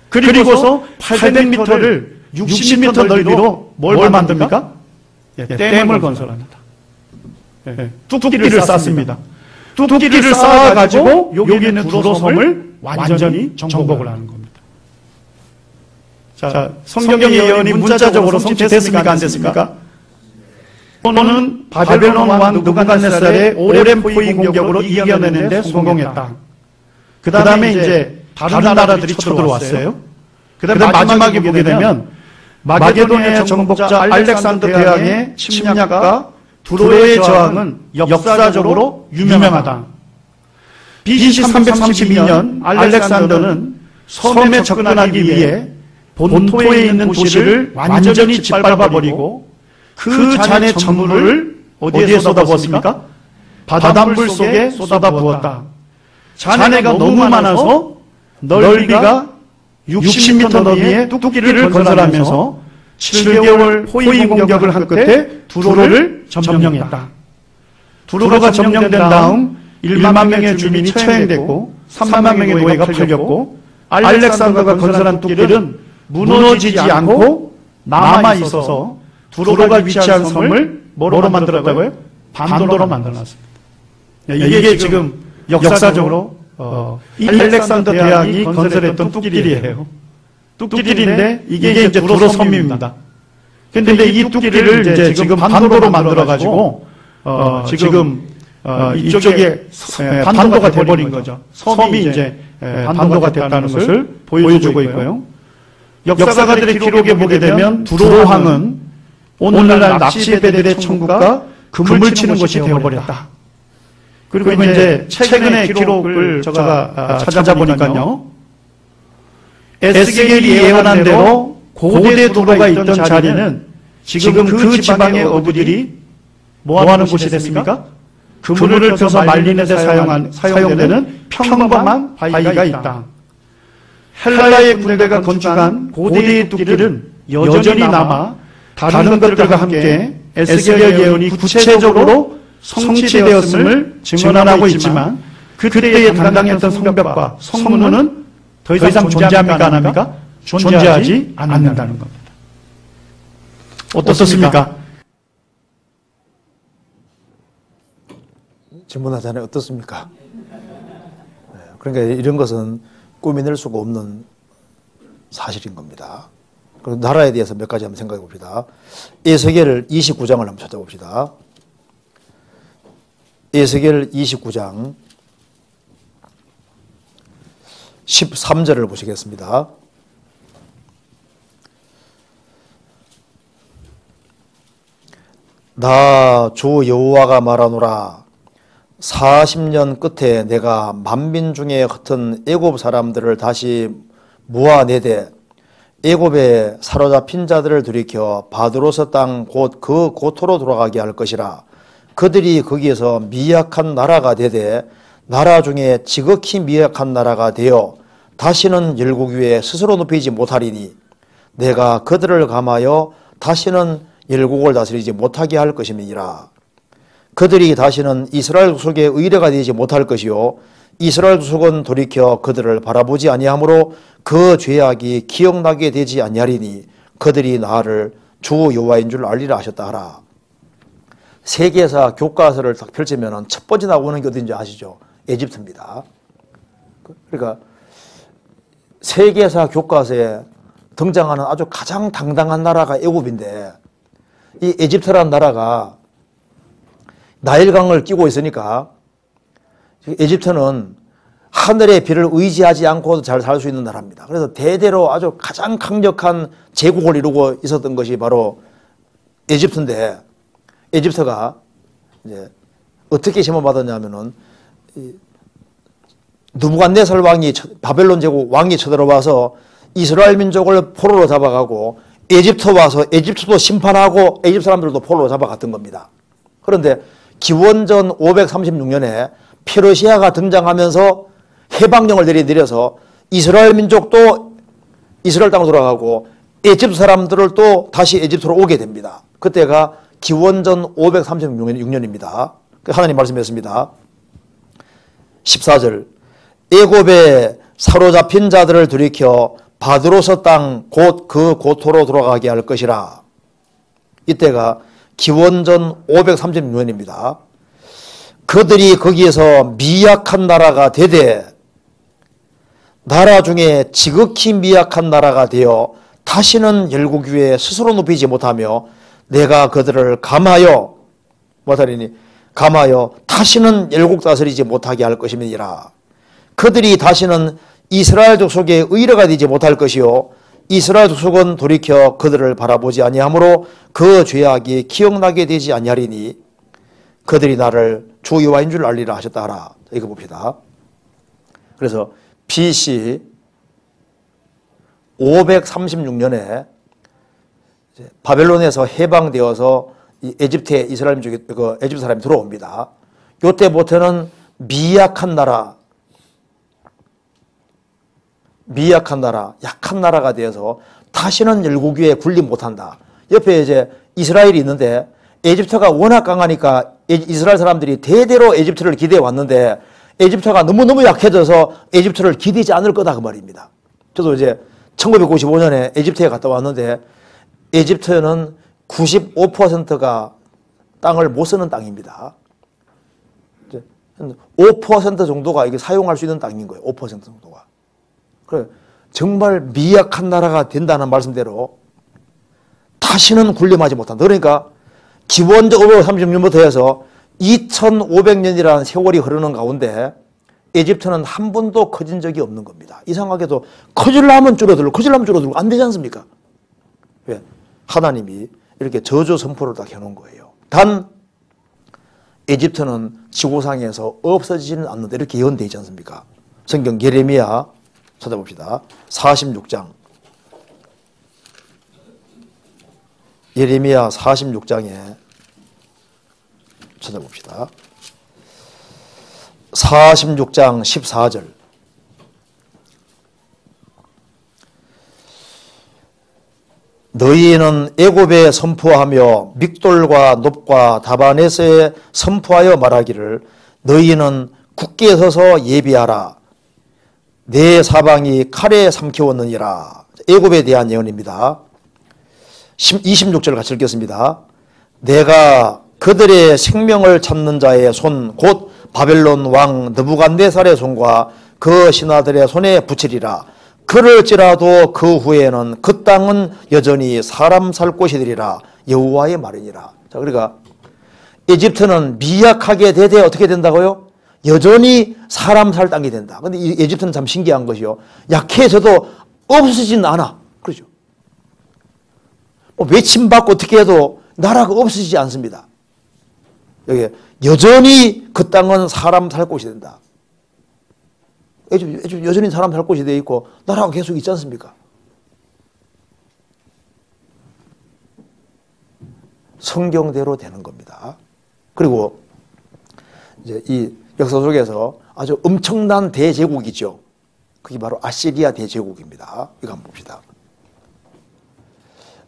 그리고서 800m를 60m 넓이로 뭘 만듭니까? 예, 댐을 건설합니다. 예, 뚝끼를 쌓습니다. 뚝끼를 쌓아가지고 여기 있는 두로섬을 완전히 정복을 하는 겁니다. 자, 성경의 예언이 문자적으로 성취됐습니까? 안 됐습니까? 오늘은 바벨론 왕 느부갓네살의 오랜 포위 공격으로 이겨내는데 성공했다. 그 다음에 이제 다른 나라들이 쳐들어왔어요. 그 다음에 마지막에 보게 되면 마게도니아 정복자 알렉산더 대왕의 침략과 두로의 저항은 역사적으로 유명하다. BC 332년 알렉산더는 섬에 접근하기 위해 본토에 있는 도시를 완전히 짓밟아버리고 그 잔의 전물을 어디에 쏟아부었습니까? 바닷물 속에 쏟아부었다. 잔해가 너무 많아서 넓이가 60m 너비의 뚝끼를 건설하면서 7개월 포위 공격을 한 끝에 두로를 점령했다. 두로가 점령된 다음 1만 명의 주민이 처형됐고 3만 명의 노예가 팔렸고 알렉산더가 건설한 뚝끼는 무너지지 않고 남아있어서 두로가 위치한 섬을 뭐로 만들었다고요? 반도로 만들어놨습니다. 이게 지금 역사적으로 알렉산더 대왕이 건설했던 뚝끼리예요. 뚝끼리인데 이게 이제 두로 섬입니다. 근데 이 뚝끼리를 이제 지금 반도로 만들어가지고 지금 이쪽에 반도가 돼버린 거죠. 섬이 이제 반도가 됐다는 것을 보여주고 있고요. 역사가들의 기록에 보게 되면 두로왕은 오늘날 낚시배들의 천국과 금을 치는 곳이 되어버렸다. 그리고 이제 최근의 기록을 제가 찾아보니까요. 에스겔이 예언한 대로 고대 두로가 있던 자리는 지금 그 지방의 어부들이 뭐하는 곳이 됐습니까? 그물을 펴서 말리는 데 사용되는 평범한 바위가 있다. 헬라의 군대가 건축한 고대의 뚝끼는 여전히 남아 다른 것들과 함께 에스겔 예언이 구체적으로 성취되었음을 증언하고 있지만 그때에 담당했던 성벽과 성문은 더 이상 존재합니까 안 합니까? 존재하지 않는다는 겁니다. 어떻습니까? 질문하잖아요. 어떻습니까? 그러니까 이런 것은 꾸며낼 수가 없는 사실인 겁니다. 그리고 나라에 대해서 몇 가지 한번 생각해 봅시다. 에스겔 29장을 한번 찾아봅시다. 에스겔 29장 13절을 보시겠습니다. 나 주 여호와가 말하노라. 40년 끝에 내가 만민 중에 흩은 애굽 사람들을 다시 모아내되 애굽에 사로잡힌 자들을 들이켜 바드로스 땅 곧 그 고토로 돌아가게 할 것이라. 그들이 거기에서 미약한 나라가 되되 나라 중에 지극히 미약한 나라가 되어 다시는 열국 위에 스스로 높이지 못하리니 내가 그들을 감하여 다시는 열국을 다스리지 못하게 할 것임이니라. 그들이 다시는 이스라엘 족속의 의뢰가 되지 못할 것이요 이스라엘 족속은 돌이켜 그들을 바라보지 아니하므로 그 죄악이 기억나게 되지 아니하리니 그들이 나를 주 여호와인 줄 알리라 하셨다 하라. 세계사 교과서를 딱 펼치면 첫 번째 나오는 게 어딘지 아시죠? 에집트입니다. 그러니까 세계사 교과서에 등장하는 아주 가장 당당한 나라가 애굽인데 이 에집트라는 나라가 나일강을 끼고 있으니까 에집트는 하늘의 비를 의지하지 않고도 잘 살 수 있는 나라입니다. 그래서 대대로 아주 가장 강력한 제국을 이루고 있었던 것이 바로 에집트인데 에집트가 이제 어떻게 시험받았냐면은 느부갓네살 왕이 바벨론 제국 왕이 쳐들어와서 이스라엘 민족을 포로로 잡아가고 에집트 와서 에집트도 심판하고 에집트 사람들도 포로로 잡아갔던 겁니다. 그런데 기원전 536년에 페르시아가 등장하면서 해방령을 내려서 이스라엘 민족도 이스라엘 땅으로 돌아가고 에집트 사람들을 또 다시 에집트로 오게 됩니다. 그때가 기원전 536년입니다. 하나님 말씀했습니다. 14절 애굽에 사로잡힌 자들을 들이켜 바드로스 땅 곧 그 고토로 돌아가게 할 것이라. 이때가 기원전 536년입니다. 그들이 거기에서 미약한 나라가 되되 나라 중에 지극히 미약한 나라가 되어 다시는 열국 위에 스스로 높이지 못하며 내가 그들을 감하여 못하리니 감하여 다시는 열국 다스리지 못하게 할 것임이니라. 그들이 다시는 이스라엘 족속의 의뢰가 되지 못할 것이요 이스라엘 족속은 돌이켜 그들을 바라보지 아니하므로 그 죄악이 기억나게 되지 아니하리니 그들이 나를 주 여호와인 줄 알리라 하셨다 하라. 이거 봅시다. 그래서 BC 536년에 바벨론에서 해방되어서 에집트에 이스라엘 민족이 에집트 사람이 들어옵니다. 이때부터는 미약한 나라, 약한 나라가 되어서 다시는 열국 위에 군림 못한다. 옆에 이제 이스라엘이 있는데 에집트가 워낙 강하니까 이스라엘 사람들이 대대로 에집트를 기대해 왔는데 에집트가 너무너무 약해져서 에집트를 기대지 않을 거다 그 말입니다. 저도 이제 1995년에 에집트에 갔다 왔는데 에집트는 95%가 땅을 못 쓰는 땅입니다. 5% 정도가 이게 사용할 수 있는 땅인 거예요. 5% 정도가. 그래 정말 미약한 나라가 된다는 말씀대로 다시는 군림하지 못한다. 그러니까 기원전 536년부터 해서 2500년이라는 세월이 흐르는 가운데 에집트는 한 번도 커진 적이 없는 겁니다. 이상하게도 커지려면 줄어들고 안 되지 않습니까? 왜? 하나님이 이렇게 저주 선포를 딱 해놓은 거예요. 단 에집트는 지구상에서 없어지지는 않는다. 이렇게 예언되어 있지 않습니까? 성경 예레미야 찾아봅시다. 46장. 예레미야 46장에 찾아봅시다. 46장 14절. 너희는 애굽에 선포하며 믹돌과 놉과 다바네스에 선포하여 말하기를 너희는 굳게 서서 예비하라. 내 사방이 칼에 삼켜웠느니라. 애굽에 대한 예언입니다. 26절 같이 읽겠습니다. 내가 그들의 생명을 찾는 자의 손 곧 바벨론 왕 느부갓네살의 손과 그 신하들의 손에 붙이리라. 그럴지라도 그 후에는 그 땅은 여전히 사람 살 곳이 되리라. 여호와의 말이니라. 자, 그러니까 에집트는 미약하게 되되 어떻게 된다고요? 여전히 사람 살 땅이 된다. 근데 이 에집트는 참 신기한 것이요. 약해져도 없어지진 않아. 그렇죠. 외침받고 어떻게 해도 나라가 없어지지 않습니다. 여기 여전히 그 땅은 사람 살 곳이 된다. 에집트 여전히 사람 살 곳이 되어 있고 나라가 계속 있지 않습니까? 성경대로 되는 겁니다. 그리고 이제 이 역사 속에서 아주 엄청난 대제국이죠. 그게 바로 아시리아 대제국입니다. 이거 한번 봅시다.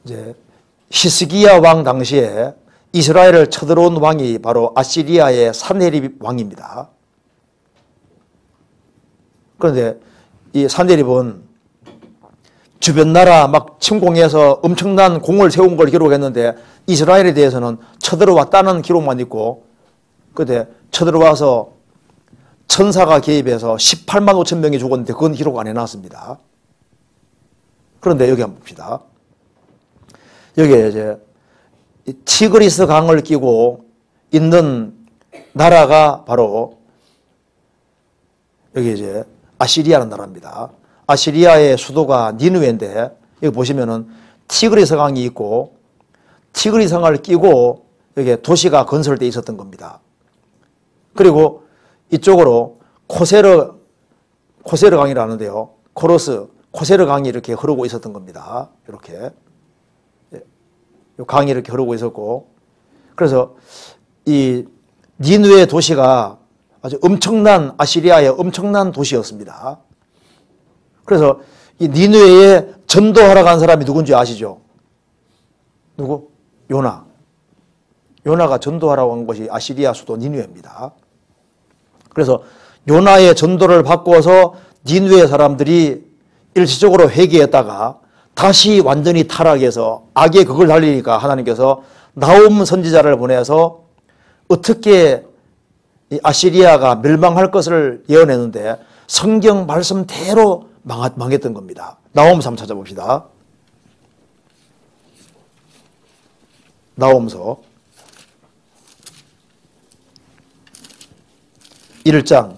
이제 히스기야 왕 당시에 이스라엘을 쳐들어온 왕이 바로 아시리아의 산헤립 왕입니다. 그런데 이 산헤립은 주변 나라 막 침공해서 엄청난 공을 세운 걸 기록했는데 이스라엘에 대해서는 쳐들어왔다는 기록만 있고, 그때 쳐들어와서 천사가 개입해서 18만 5천 명이 죽었는데 그건 기록 안 해놨습니다. 그런데 여기 한번 봅시다. 여기에 이제 티그리스 강을 끼고 있는 나라가 바로 여기 이제 아시리아라는 나라입니다. 아시리아의 수도가 니느웨인데 여기 보시면은 티그리스 강이 있고 티그리스 강을 끼고 여기 도시가 건설되어 있었던 겁니다. 그리고 이쪽으로 코세르 강이라는데요. 코세르 강이 이렇게 흐르고 있었던 겁니다. 이렇게. 강이 이렇게 흐르고 있었고, 그래서 이 니느웨 도시가 아주 엄청난 아시리아의 엄청난 도시였습니다. 그래서 이 니느웨에 전도하러 간 사람이 누군지 아시죠? 누구? 요나. 요나가 전도하러 간 것이 아시리아 수도 니느웨입니다. 그래서 요나의 전도를 받고서 니느웨 사람들이 일시적으로 회개했다가 다시 완전히 타락해서 악의 극을 달리니까 하나님께서 나홈 선지자를 보내서 어떻게 아시리아가 멸망할 것을 예언했는데 성경 말씀대로 망했던 겁니다. 나홈서 한번 찾아봅시다. 나홈서 1장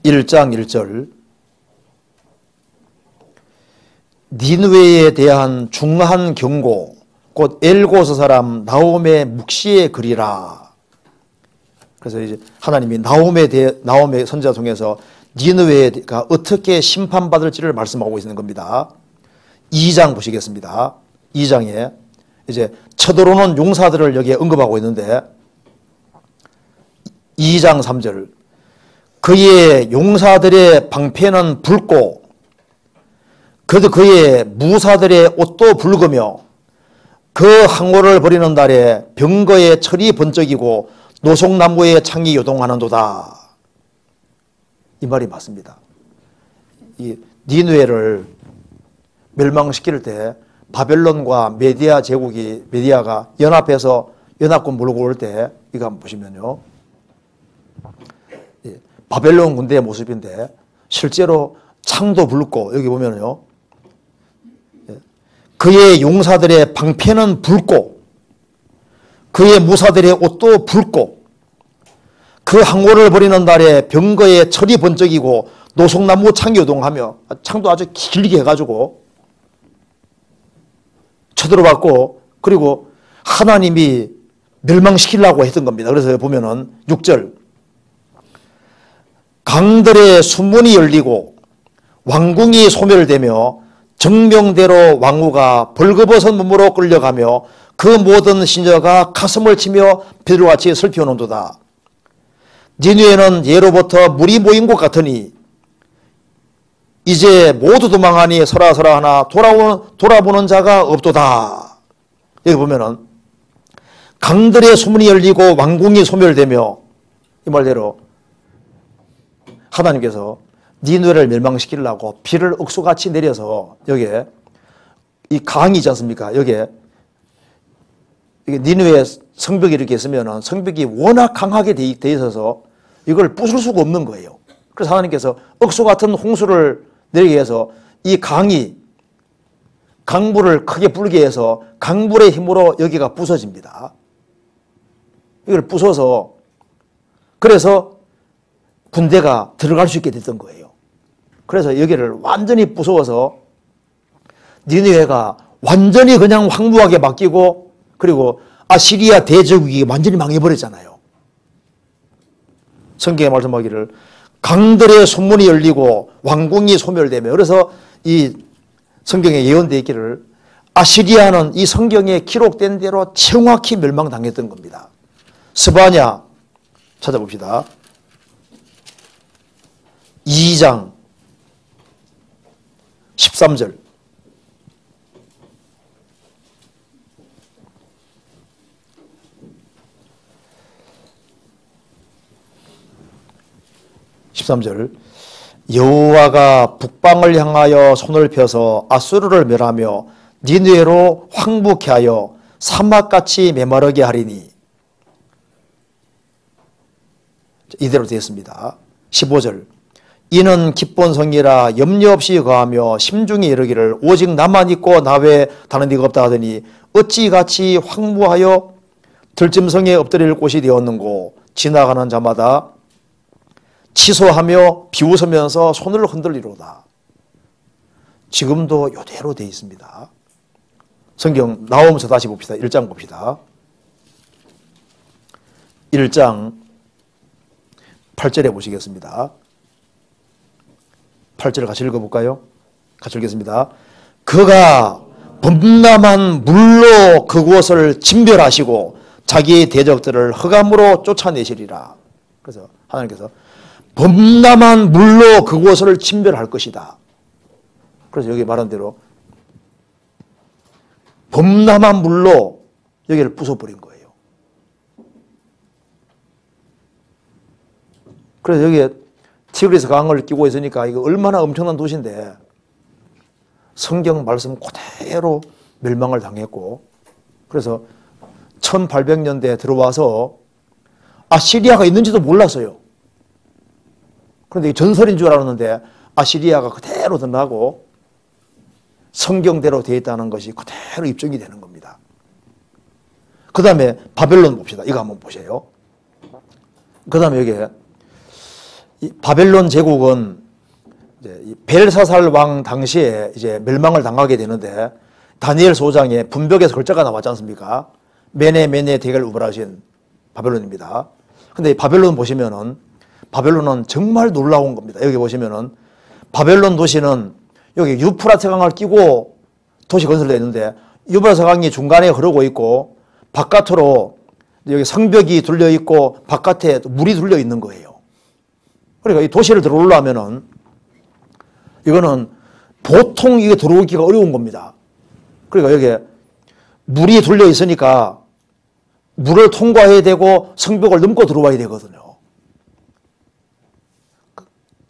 1절 니느웨에 대한 중한 경고 곧 엘고스 사람 나홈의 묵시의 글이라. 그래서 이제 하나님이 나홈의 선지자 통해서 니느웨가 어떻게 심판받을지를 말씀하고 있는 겁니다. 2장 보시겠습니다. 2장에 이제 쳐들어오는 용사들을 여기에 언급하고 있는데 2장 3절 그의 용사들의 방패는 붉고 그의 무사들의 옷도 붉으며 그 항오를 버리는 달에 병거의 철이 번쩍이고 노송나무의 창이 요동하는도다. 이 말이 맞습니다. 이 니느웨를 멸망시킬 때 바벨론과 메디아가 연합해서 연합군 몰고 올 때 이거 한번 보시면요. 바벨론 군대의 모습인데 실제로 창도 붉고 여기 보면요. 그의 용사들의 방패는 붉고 그의 무사들의 옷도 붉고 그 항오를 버리는 날에 병거의 철이 번쩍이고 노송나무 창이 요동하며 창도 아주 길게 해가지고 쳐들어왔고 그리고 하나님이 멸망시키려고 했던 겁니다. 그래서 보면은 6절 강들의 수문이 열리고 왕궁이 소멸되며 정명대로 왕후가 벌거벗은 몸으로 끌려가며 그 모든 신녀가 가슴을 치며 비둘같이 슬피우는도다. 니느웨는 예로부터 물이 모인 것 같으니 이제 모두 도망하니 서라 하나 돌아보는 자가 없도다. 여기 보면은 강들의 수문이 열리고 왕궁이 소멸되며 이 말대로 하나님께서 니느웨를 멸망시키려고 비를 억수같이 내려서 여기에 이 강이 있지 않습니까? 여기에 니느웨 성벽이 이렇게 있으면 성벽이 워낙 강하게 돼 있어서 이걸 부술 수가 없는 거예요. 그래서 하나님께서 억수 같은 홍수를 내리게 해서 이 강물을 크게 불게 해서 강물의 힘으로 여기가 부서집니다. 이걸 부숴서 그래서 군대가 들어갈 수 있게 됐던 거예요. 그래서 여기를 완전히 부숴서 니느웨가 완전히 그냥 황무하게 맡기고 그리고 아시리아 대제국이 완전히 망해버렸잖아요. 성경에 말씀하기를 강들의 손문이 열리고 왕궁이 소멸되며 그래서 이 성경에 예언되어 있기를 아시리아는 이 성경에 기록된 대로 정확히 멸망당했던 겁니다. 스바냐 찾아봅시다. 2장 13절. 여호와가 북방을 향하여 손을 펴서 아수르를 멸하며 니느웨로 황무케 하여 사막같이 메마르게 하리니. 이대로 되었습니다. 15절. 이는 기쁜 성이라 염려 없이 거하며 심중에 이르기를 오직 나만 있고 나 외에 다른 이가 없다 하더니 어찌 같이 황무하여 들짐승에 엎드릴 곳이 되었는고 지나가는 자마다 치소하며 비웃으면서 손을 흔들리로다. 지금도 이대로 되어 있습니다. 성경 나오면서 다시 봅시다. 1장 봅시다. 1장 8절에 보시겠습니다. 8절을 같이 읽어볼까요? 같이 읽겠습니다. 그가 범람한 물로 그곳을 진멸하시고 자기의 대적들을 흑암으로 쫓아내시리라. 그래서 하나님께서 범람한 물로 그곳을 진멸할 것이다. 그래서 여기 말한 대로 범람한 물로 여기를 부숴버린 거예요. 그래서 여기에 티그리스 강을 끼고 있으니까 이거 얼마나 엄청난 도시인데 성경 말씀 그대로 멸망을 당했고 그래서 1800년대에 들어와서 아시리아가 있는지도 몰랐어요. 그런데 전설인 줄 알았는데 아시리아가 그대로 드러나고 성경대로 되어 있다는 것이 그대로 입증이 되는 겁니다. 그 다음에 바벨론 봅시다. 이거 한번 보세요. 그 다음에 여기에 이 바벨론 제국은 이제 벨사살 왕 당시에 이제 멸망을 당하게 되는데 다니엘 소장에 분벽에서 글자가 나왔지 않습니까? 메네 대결 우발하신 바벨론입니다. 근데 바벨론 보시면은 바벨론은 정말 놀라운 겁니다. 여기 보시면은 바벨론 도시는 여기 유프라트 강을 끼고 도시 건설되어 있는데 유프라트 강이 중간에 흐르고 있고 바깥으로 여기 성벽이 둘려 있고 바깥에 물이 둘려 있는 거예요. 그러니까 이 도시를 들어오려면은 이거는 보통 이게 들어오기가 어려운 겁니다. 그러니까 여기에 물이 둘려 있으니까 물을 통과해야 되고 성벽을 넘고 들어와야 되거든요.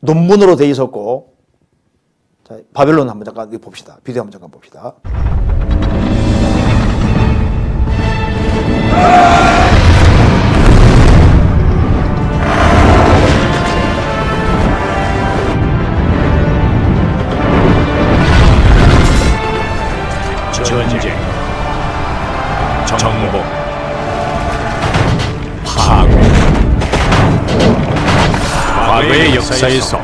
논문으로 돼 있었고, 자, 바벨론 한번 잠깐 봅시다. 비디오 한번 잠깐 봅시다. 전쟁, 정복, 파괴. 과거의 역사에서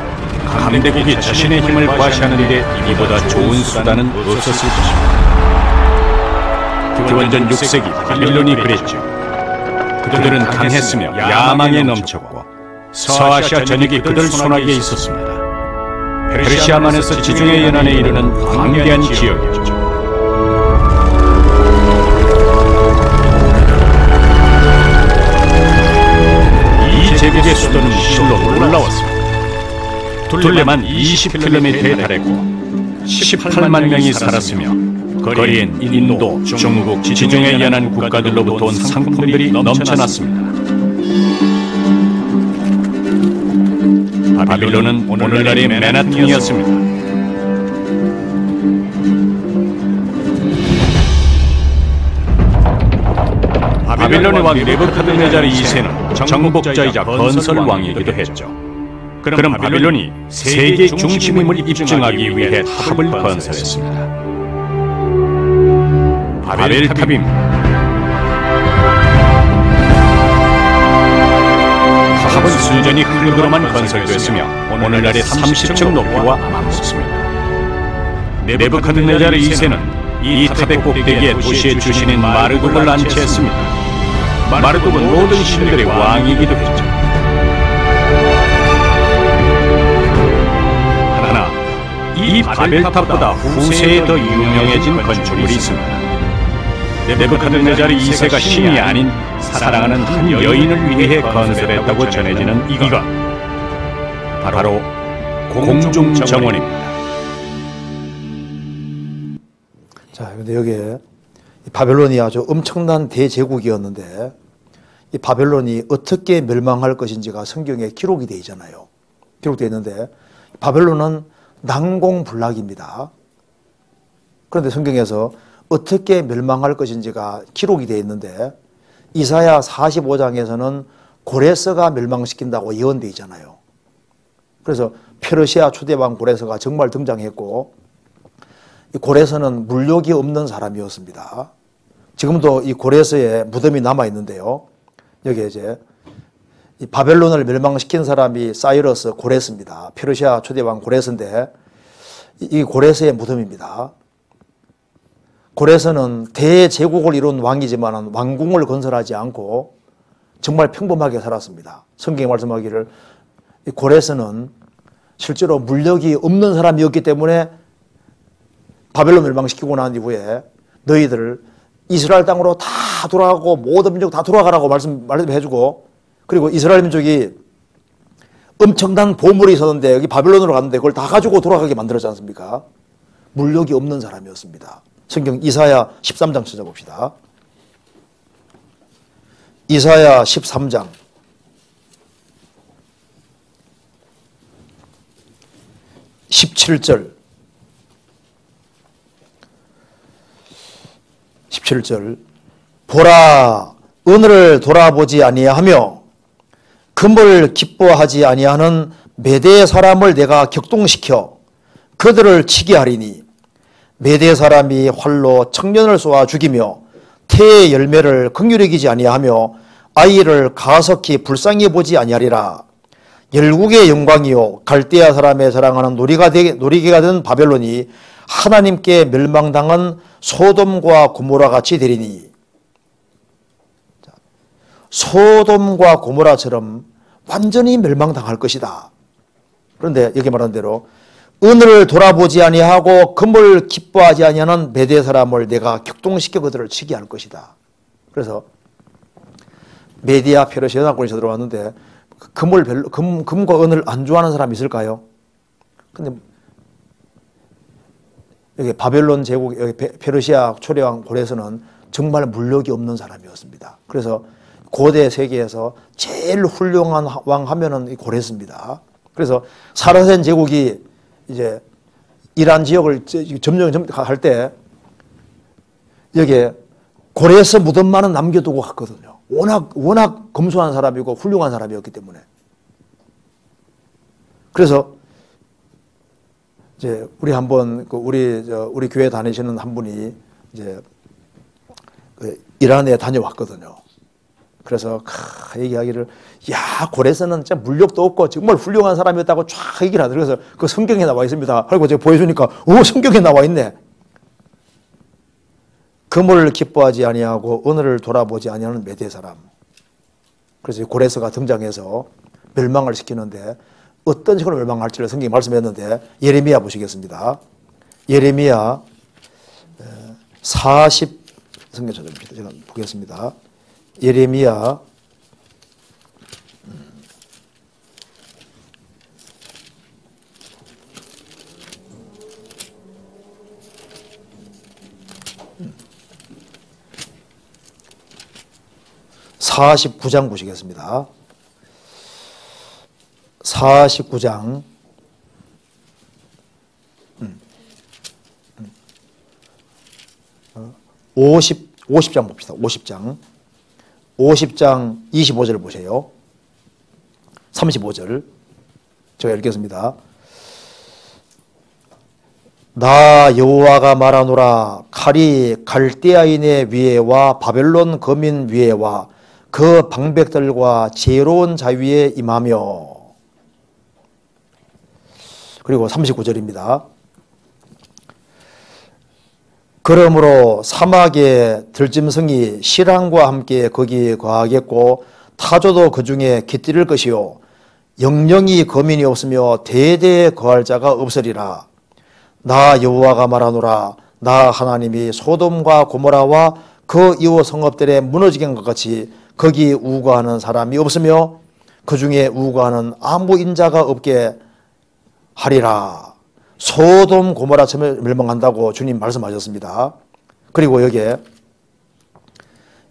강대국이 자신의 힘을 과시하는 데 이보다 좋은 수단은 없었을 것입니다. 기원전 6세기 바빌론이 그랬죠. 그들은 강했으며 야망에 넘쳤고 서아시아 전역이 그들 손아귀에 있었습니다. 페르시아만에서 지중해 연안에 이르는 광대한 지역이었죠. 제국의 수도는 실로 놀라웠습니다. 둘레만 20km에 달했고 18만 명이 살았으며 거리엔 인도, 중국, 지중해 연안 국가들로부터 온 상품들이 넘쳐났습니다. 바빌론은 오늘날의 맨하탄이었습니다. 바빌론의 왕 네부카드네자르 2세는 정복자이자 건설왕이기도 했죠. 그럼 바빌론이 세계 중심임을 입증하기 위해 탑을 건설했습니다. 바벨탑입니다. 탑은 순전히 흙으로만 건설됐으며 오늘날의 30층 높이와 맞습니다. 네부카드네자르 2세는 이 탑의 꼭대기에 도시의 주신인 마르둑을 안치했습니다. 마르둑은 모든 신들의 왕이기도 했죠. 그러나 이 바벨탑보다 후세에 더 유명해진 건축물이 있습니다. 네부카드네자르 2세가 신이 아닌 사랑하는 한 여인을 위해 건설했다고 전해지는 이것, 바로 공중정원입니다. 자, 근데 여기에 바벨론이 아주 엄청난 대제국이었는데 이 바벨론이 어떻게 멸망할 것인지가 성경에 기록이 되어 있잖아요. 기록되어 있는데 바벨론은 난공불락입니다. 그런데 성경에서 어떻게 멸망할 것인지가 기록이 되어 있는데 이사야 45장에서는 고레스가 멸망시킨다고 예언되어 있잖아요. 그래서 페르시아 초대왕 고레스가 정말 등장했고 이 고레스는 물욕이 없는 사람이었습니다. 지금도 이 고레스에 무덤이 남아 있는데요. 여기에 이제 이 바벨론을 멸망시킨 사람이 사이러스 고레스입니다. 페르시아 초대왕 고레스인데 이 고레스의 무덤입니다. 고레스는 대제국을 이룬 왕이지만 왕궁을 건설하지 않고 정말 평범하게 살았습니다. 성경이 말씀하기를 이 고레스는 실제로 물력이 없는 사람이었기 때문에 바벨론 멸망시키고 난 이후에 너희들 이스라엘 땅으로 다 돌아가고 모든 민족 다 돌아가라고 말씀해주고 그리고 이스라엘 민족이 엄청난 보물이 있었는데 여기 바벨론으로 갔는데 그걸 다 가지고 돌아가게 만들었지 않습니까? 물력이 없는 사람이었습니다. 성경 이사야 13장 찾아봅시다. 이사야 13장 17절 17절 보라 은을 돌아보지 아니하며 금을 기뻐하지 아니하는 메대 사람을 내가 격동시켜 그들을 치게 하리니 메대 사람이 활로 청년을 쏘아 죽이며 태의 열매를 긍휼히 여기지 아니하며 아이를 가석히 불쌍히 보지 아니하리라. 열국의 영광이요 갈대아 사람의 자랑하는 놀이개가 된 바벨론이 하나님께 멸망당한 소돔과 고모라 같이 되리니 소돔과 고모라처럼 완전히 멸망당할 것이다. 그런데 여기 말한 대로 은을 돌아보지 아니하고 금을 기뻐하지 아니하는 메대 사람을 내가 격동시켜 그들을 치게 할 것이다. 그래서 메디아 페르시아 연합군에서 들어왔는데 금과 은을 안 좋아하는 사람이 있을까요? 근데 여기 바벨론 제국, 여기 페르시아 초대왕 고레스는 정말 물력이 없는 사람이었습니다. 그래서 고대 세계에서 제일 훌륭한 왕 하면은 고레스입니다. 그래서 사라센 제국이 이제 이란 지역을 점령할 때 여기에 고레스 무덤만은 남겨두고 갔거든요. 워낙 검소한 사람이고 훌륭한 사람이었기 때문에. 그래서 이제 우리 한번 우리 교회 다니시는 한 분이 이제 이란에 다녀왔거든요. 그래서 얘기하기를 야 고레스는 진짜 물력도 없고 정말 훌륭한 사람이었다고 쫙 얘기를 하더라고요. 그래서 그 성경에 나와 있습니다. 그리고 제가 보여주니까 오 성경에 나와 있네. 금을 기뻐하지 아니하고 은을 돌아보지 아니하는 메대 사람. 그래서 고레스가 등장해서 멸망을 시키는데 어떤 식으로 멸망할지를 성경이 말씀했는데 예레미야 보시겠습니다. 예레미야 40 성경 찾아봅시다. 제가 보겠습니다. 예레미야 49장 보시겠습니다. 49장 50장 봅시다. 50장 25절 보세요. 35절 제가 읽겠습니다. 나 여호와가 말하노라. 칼이 갈대아인의 위에와 바벨론 거민 위에와 그 방백들과 지혜로운 자 위에 임하며. 그리고 39절입니다. 그러므로 사막의 들짐승이 실랑과 함께 거기 거하겠고 타조도 그 중에 깃들일 것이요 영영이 거민이 없으며 대대에 거할 자가 없으리라. 나 여호와가 말하노라. 나 하나님이 소돔과 고모라와 그 이후 성읍들에 무너지게 한 것 같이 거기 우거하는 사람이 없으며 그 중에 우거하는 아무 인자가 없게 하리라. 소돔 고모라처럼 멸망한다고 주님 말씀하셨습니다. 그리고 여기에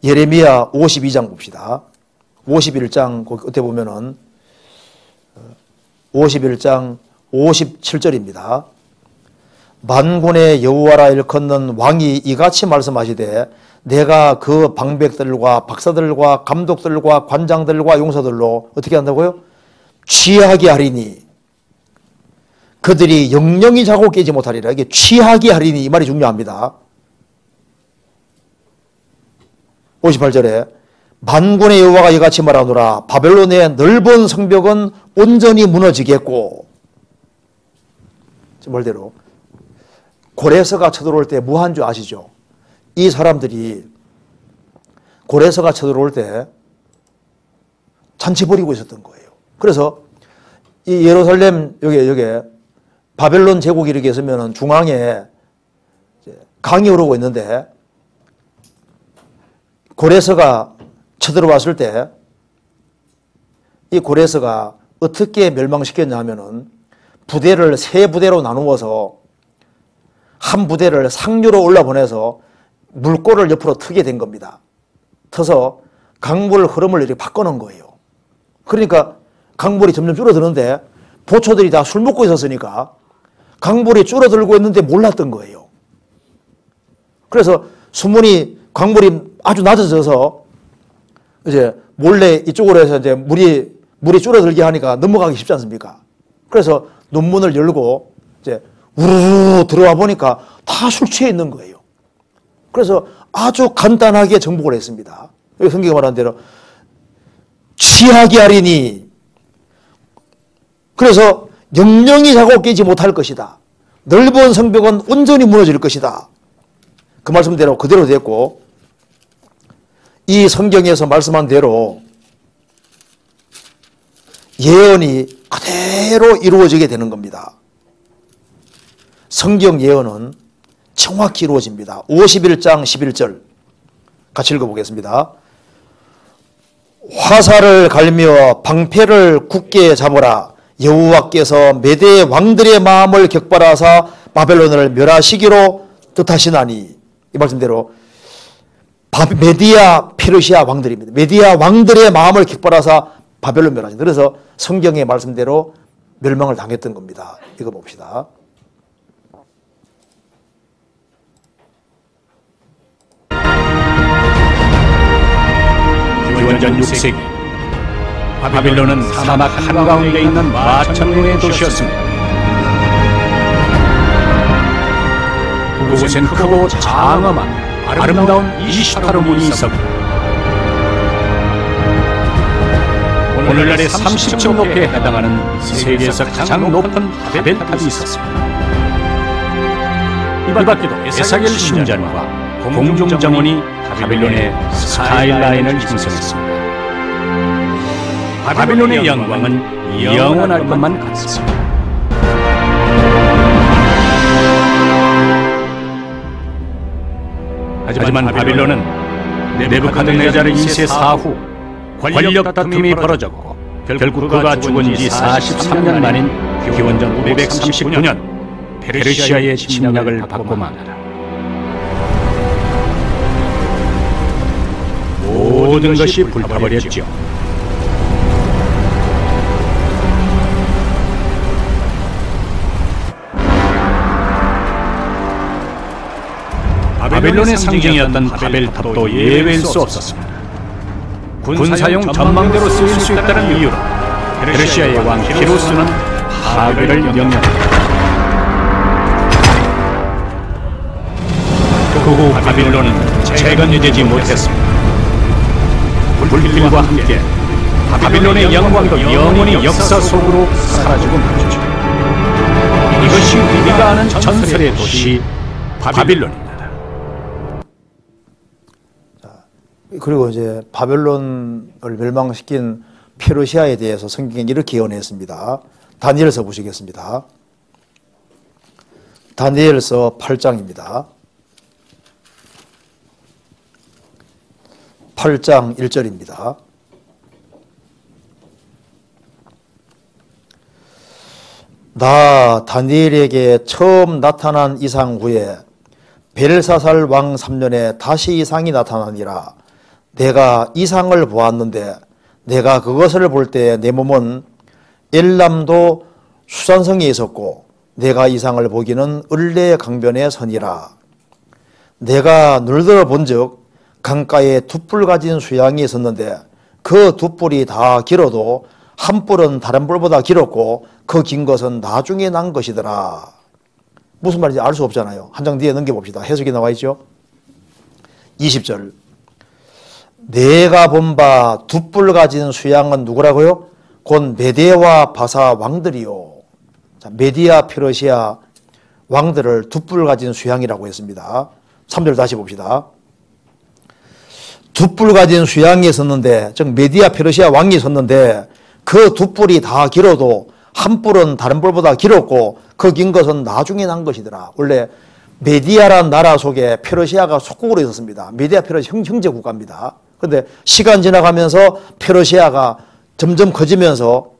예레미야 52장 봅시다. 51장 그때 보면은 51장 57절입니다. 만군의 여호와라 일컫는 왕이 이같이 말씀하시되 내가 그 방백들과 박사들과 감독들과 관장들과 용사들로 어떻게 한다고요? 취하게 하리니 그들이 영영이 자고 깨지 못하리라. 이게 취하게 하리니 이 말이 중요합니다. 58절에 만군의 여호와가 이같이 말하노라. 바벨론의 넓은 성벽은 온전히 무너지겠고. 말대로 고레서가 쳐들어올 때 뭐 한 줄 아시죠? 이 사람들이 고레서가 쳐들어올 때 잔치 벌이고 있었던 거예요. 그래서 이 예루살렘 여기 바벨론 제국이 이렇게 있으면 중앙에 강이 흐르고 있는데 고레서가 쳐들어왔을 때 이 고레서가 어떻게 멸망시켰냐 하면은 부대를 세 부대로 나누어서 한 부대를 상류로 올라보내서 물꼬를 옆으로 트게 된 겁니다. 터서 강물 흐름을 이렇게 바꿔놓은 거예요. 그러니까 강물이 점점 줄어드는데 보초들이 다 술 먹고 있었으니까 강물이 줄어들고 있는데 몰랐던 거예요. 그래서 수문이 강물이 아주 낮아져서 이제 몰래 이쪽으로 해서 이제 물이 줄어들게 하니까 넘어가기 쉽지 않습니까? 그래서 논문을 열고 이제 우르르 들어와 보니까 다 술 취해 있는 거예요. 그래서 아주 간단하게 정복을 했습니다. 여기 성경이 말한 대로 취하게 하리니 그래서 영영이 자고 깨지 못할 것이다. 넓은 성벽은 온전히 무너질 것이다. 그 말씀대로 그대로 됐고 이 성경에서 말씀한 대로 예언이 그대로 이루어지게 되는 겁니다. 성경 예언은 정확히 이루어집니다. 51장 11절 같이 읽어보겠습니다. 화살을 갈며 방패를 굳게 잡으라. 여호와께서 메대 왕들의 마음을 격발하사 바벨론을 멸하시기로 뜻하시나니. 이 말씀대로 메디아 페르시아 왕들입니다. 메디아 왕들의 마음을 격발하사 바벨론 멸하신다. 그래서 성경의 말씀대로 멸망을 당했던 겁니다. 이거 봅시다. 기원전 6세기 바벨론은 사막 한가운데 있는 마천루의 도시였습니다. 그곳엔 크고 장엄한 아름다운 이시타르 문이 있었고 오늘날의 30층 높이에 해당하는 세계에서 가장 높은 바벨탑이 있었습니다. 이 밖에도 에사겔 신전과 공중정원이 바벨론의 스카이라인을 형성했습니다. 바벨론의 영광은 영원할 것만 같습니다. 하지만 바벨론은 네부카드네자르 2세 사후 권력 다툼이 벌어졌고 결국 그가 죽은 지 43년 만인 기원전 539년 페르시아의 침략을 받고 맙니다. 모든 것이 불타버렸죠. 바벨론의 상징이었던 바벨탑도 예외일 수 없었습니다. 군사용 전망대로 쓰일 수 있다는 이유로 페르시아의 왕 키루스는 파괴를 명령합니다. 그 후 바빌론은 재건되지 못했습니다. 불길과 함께 바빌론의 영광도 영원히 역사 속으로 사라지고 말았죠. 이것이 우리가 아는 전설의 도시 바빌론입니다. 그리고 이제 바벨론을 멸망시킨 페르시아에 대해서 성경에 이렇게 예언했습니다. 다니엘서 보시겠습니다. 다니엘서 8장입니다. 8장 1절입니다. 나 다니엘에게 처음 나타난 이상 후에 벨사살 왕 3년에 다시 이상이 나타나니라. 내가 이상을 보았는데 내가 그것을 볼 때 내 몸은 엘람도 수산성에 있었고 내가 이상을 보기는 을레 강변에 서니라. 내가 눈을 본즉 강가에 두 뿔 가진 수양이 있었는데 그 두 뿔이 다 길어도 한 뿔은 다른 뿔보다 길었고 그 긴 것은 나중에 난 것이더라. 무슨 말인지 알 수 없잖아요. 한 장 뒤에 넘겨봅시다. 해석이 나와 있죠. 20절. 내가 본 바 두 뿔 가진 수양은 누구라고요? 곧 메데와 바사 왕들이요. 자, 메디아 페르시아 왕들을 두 뿔 가진 수양이라고 했습니다. 3절 다시 봅시다. 두 뿔 가진 수양이 있었는데, 즉 메디아 페르시아 왕이 있었는데 그 두 뿔이 다 길어도 한 뿔은 다른 뿔보다 길었고 그 긴 것은 나중에 난 것이더라. 원래 메디아란 나라 속에 페르시아가 속국으로 있었습니다. 메디아 페르시아 형제 국가입니다. 그런데 시간 지나가면서 페르시아가 점점 커지면서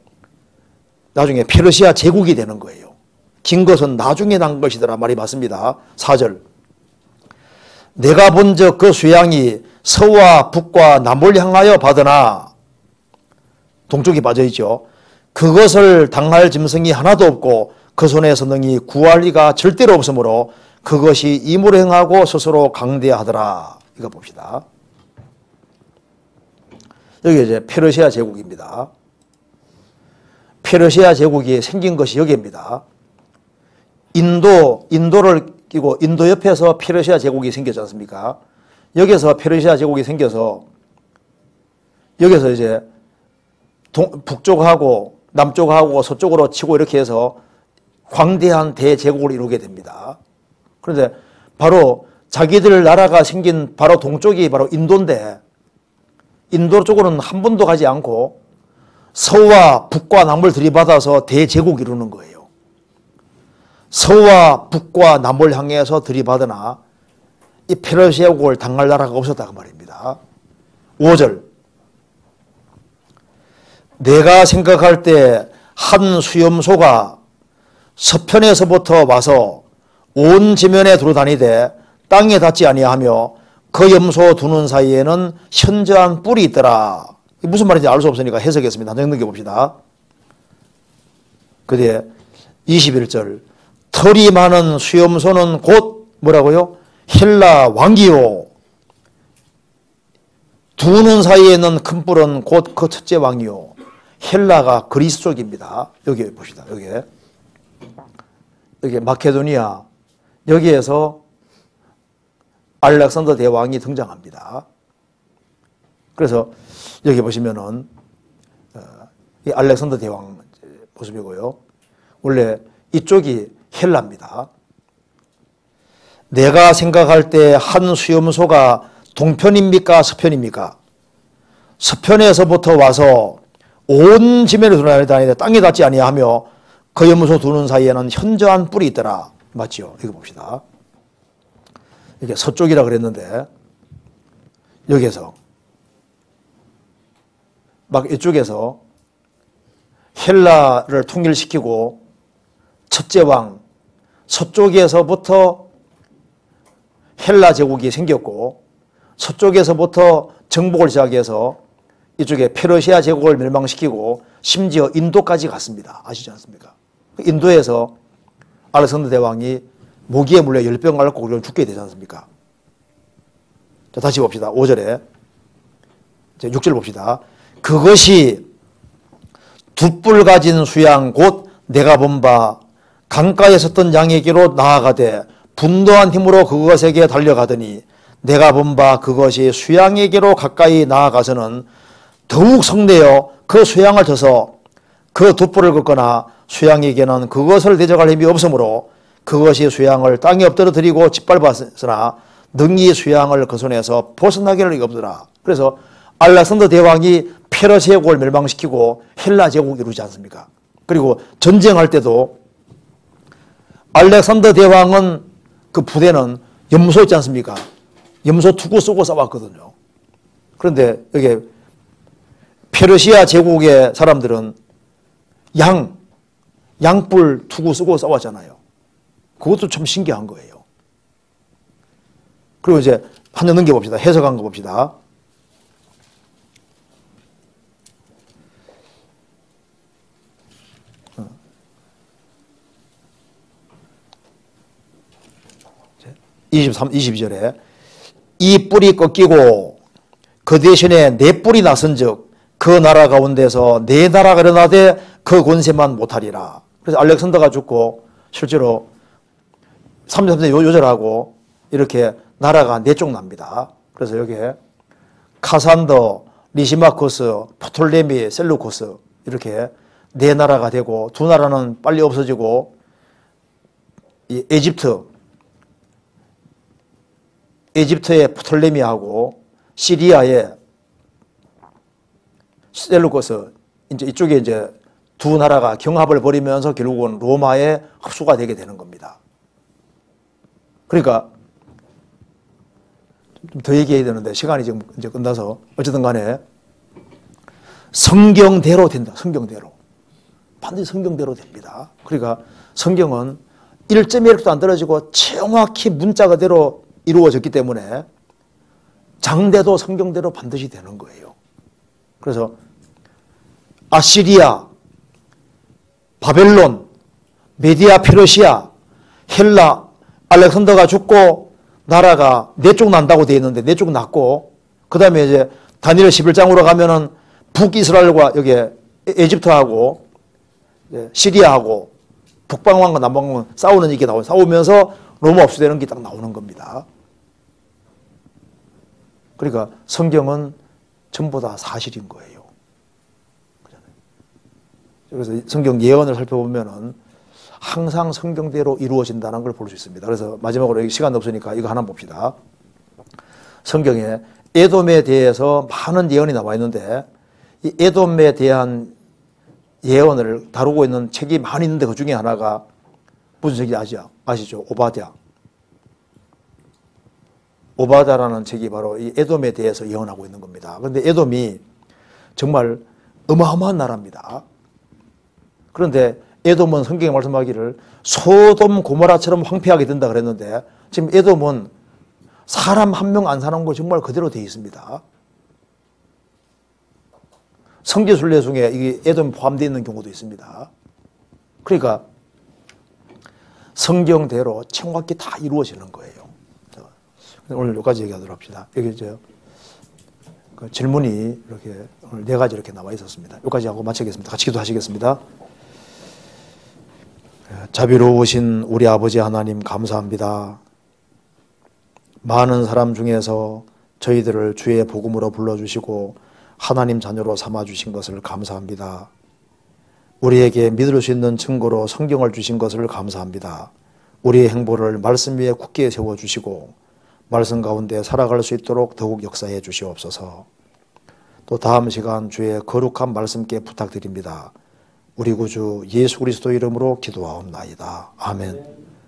나중에 페르시아 제국이 되는 거예요. 긴 것은 나중에 난 것이더라 말이 맞습니다. 4절. 내가 본즉 그 수양이 서와 북과 남을 향하여 받으나 동쪽이 빠져있죠. 그것을 당할 짐승이 하나도 없고 그 손에서 능히 구할 리가 절대로 없으므로 그것이 임으로 행하고 스스로 강대하더라. 이거 봅시다. 여기 이제 페르시아 제국입니다. 페르시아 제국이 생긴 것이 여기입니다. 인도를 끼고 인도 옆에서 페르시아 제국이 생겼지 않습니까? 여기서 페르시아 제국이 생겨서 여기서 이제 북쪽하고 남쪽하고 서쪽으로 치고 이렇게 해서 광대한 대제국을 이루게 됩니다. 그런데 바로 자기들 나라가 생긴 바로 동쪽이 바로 인도인데 인도 쪽으로는 한 번도 가지 않고 서와 북과 남을 들이받아서 대제국 이루는 거예요. 서와 북과 남을 향해서 들이받으나 이 페르시아국을 당할 나라가 없었다 그 말입니다. 5절. 내가 생각할 때 한 수염소가 서편에서부터 와서 온 지면에 두루다니되 땅에 닿지 아니하며 그 염소 두는 사이에는 현저한 뿔이 있더라. 무슨 말인지 알 수 없으니까 해석했습니다. 한번 넘겨봅시다. 그 뒤에 21절. 털이 많은 수염소는 곧 뭐라고요? 헬라 왕이요. 두는 사이에는 큰 뿔은 곧 그 첫째 왕이요. 헬라가 그리스 쪽입니다. 여기 봅시다. 여기 마케도니아 여기에서 알렉산더 대왕이 등장합니다. 그래서 여기 보시면은 이 알렉산더 대왕 모습이고요. 원래 이쪽이 헬라입니다. 내가 생각할 때 한 수염소가 동편입니까? 서편입니까? 서편에서부터 와서 온 지면에 돌아다니는데 땅에 닿지 아니하며 그 염소 두는 사이에는 현저한 뿔이 있더라. 맞죠? 이거 봅시다. 이게 서쪽이라 그랬는데 여기에서 막 이쪽에서 헬라를 통일시키고 첫째 왕 서쪽에서부터 헬라 제국이 생겼고 서쪽에서부터 정복을 시작해서 이쪽에 페르시아 제국을 멸망시키고 심지어 인도까지 갔습니다. 아시지 않습니까? 인도에서 알렉산더 대왕이 모기에 물려 열병 앓고 죽게 되지 않습니까? 자, 다시 봅시다. 5절에. 6절 봅시다. 그것이 두 뿔 가진 수양 곧 내가 본 바 강가에 섰던 양에게로 나아가되 분노한 힘으로 그것에게 달려가더니 내가 본 바 그것이 수양에게로 가까이 나아가서는 더욱 성내어 그 수양을 쳐서 그 두 뿔을 긋거나 수양에게는 그것을 대적할 힘이 없으므로 그것이 수양을 땅에 엎드려 드리고 짓밟았으나 능히 수양을 그 손에서 벗어나기를 리가 없더라. 그래서 알렉산더 대왕이 페르시아 제국을 멸망시키고 헬라 제국을 이루지 않습니까? 그리고 전쟁할 때도 알렉산더 대왕은 그 부대는 염소 있지 않습니까? 염소 투구 쏘고 싸웠거든요. 그런데 여기 페르시아 제국의 사람들은 양뿔 투구 쓰고 싸웠잖아요. 그것도 참 신기한 거예요. 그리고 이제 한 장 넘겨봅시다. 해석한 거 봅시다. 어. 22절에 이 뿔이 꺾이고 그 대신에 네 뿔이 나선즉 그 나라 가운데서 네 나라가 일어나되 그 권세만 못하리라. 그래서 알렉산더가 죽고 실제로 33세 요절하고 이렇게 나라가 네 쪽 납니다. 그래서 여기에 카산더, 리시마코스, 프톨레미, 셀루코스 이렇게 네 나라가 되고 두 나라는 빨리 없어지고 이 에집트의 프톨레미하고 시리아의 셀루코스 이쪽에 이제 두 나라가 경합을 벌이면서 결국은 로마에 흡수가 되게 되는 겁니다. 그러니까 좀 더 얘기해야 되는데 시간이 지금 이제 끝나서 어쨌든 간에 성경대로 된다. 성경대로. 반드시 성경대로 됩니다. 그러니까 성경은 1.1도 안 떨어지고 정확히 문자 그대로 이루어졌기 때문에 장대도 성경대로 반드시 되는 거예요. 그래서 아시리아, 바벨론, 메디아 페르시아, 헬라, 알렉산더가 죽고 나라가 네 쪽 난다고 되어 있는데 네 쪽 났고 그 다음에 이제 다니엘 11장으로 가면은 북이스라엘과 여기 에집트하고 시리아하고 북방왕과 남방왕 싸우는 이게 나오고 싸우면서 로마 흡수되는 게 딱 나오는 겁니다. 그러니까 성경은 전부 다 사실인 거예요. 그래서 성경 예언을 살펴보면은 항상 성경대로 이루어진다는 걸 볼 수 있습니다. 그래서 마지막으로 여기 시간 없으니까 이거 하나 봅시다. 성경에 에돔에 대해서 많은 예언이 나와 있는데 이 에돔에 대한 예언을 다루고 있는 책이 많이 있는데 그 중에 하나가 무슨 책인지 아시죠? 오바댜라는 책이 바로 이 에돔에 대해서 예언하고 있는 겁니다. 그런데 에돔이 정말 어마어마한 나라입니다. 그런데 에돔은 성경에 말씀하기를 소돔 고모라처럼 황폐하게 된다 그랬는데 지금 에돔은 사람 한 명 안 사는 거 정말 그대로 되어 있습니다. 성지순례 중에 이게 에돔이 포함되어 있는 경우도 있습니다. 그러니까 성경대로 정확히 다 이루어지는 거예요. 오늘 여기까지 얘기하도록 합시다. 여기 그 질문이 이렇게 오늘 4가지 이렇게 나와 있었습니다. 여기까지 하고 마치겠습니다. 같이 기도하시겠습니다. 자비로우신 우리 아버지 하나님 감사합니다. 많은 사람 중에서 저희들을 주의 복음으로 불러주시고 하나님 자녀로 삼아주신 것을 감사합니다. 우리에게 믿을 수 있는 증거로 성경을 주신 것을 감사합니다. 우리의 행보를 말씀 위에 굳게 세워주시고 말씀 가운데 살아갈 수 있도록 더욱 역사해 주시옵소서. 또 다음 시간 주의 거룩한 말씀께 부탁드립니다. 우리 구주 예수 그리스도 이름으로 기도하옵나이다. 아멘.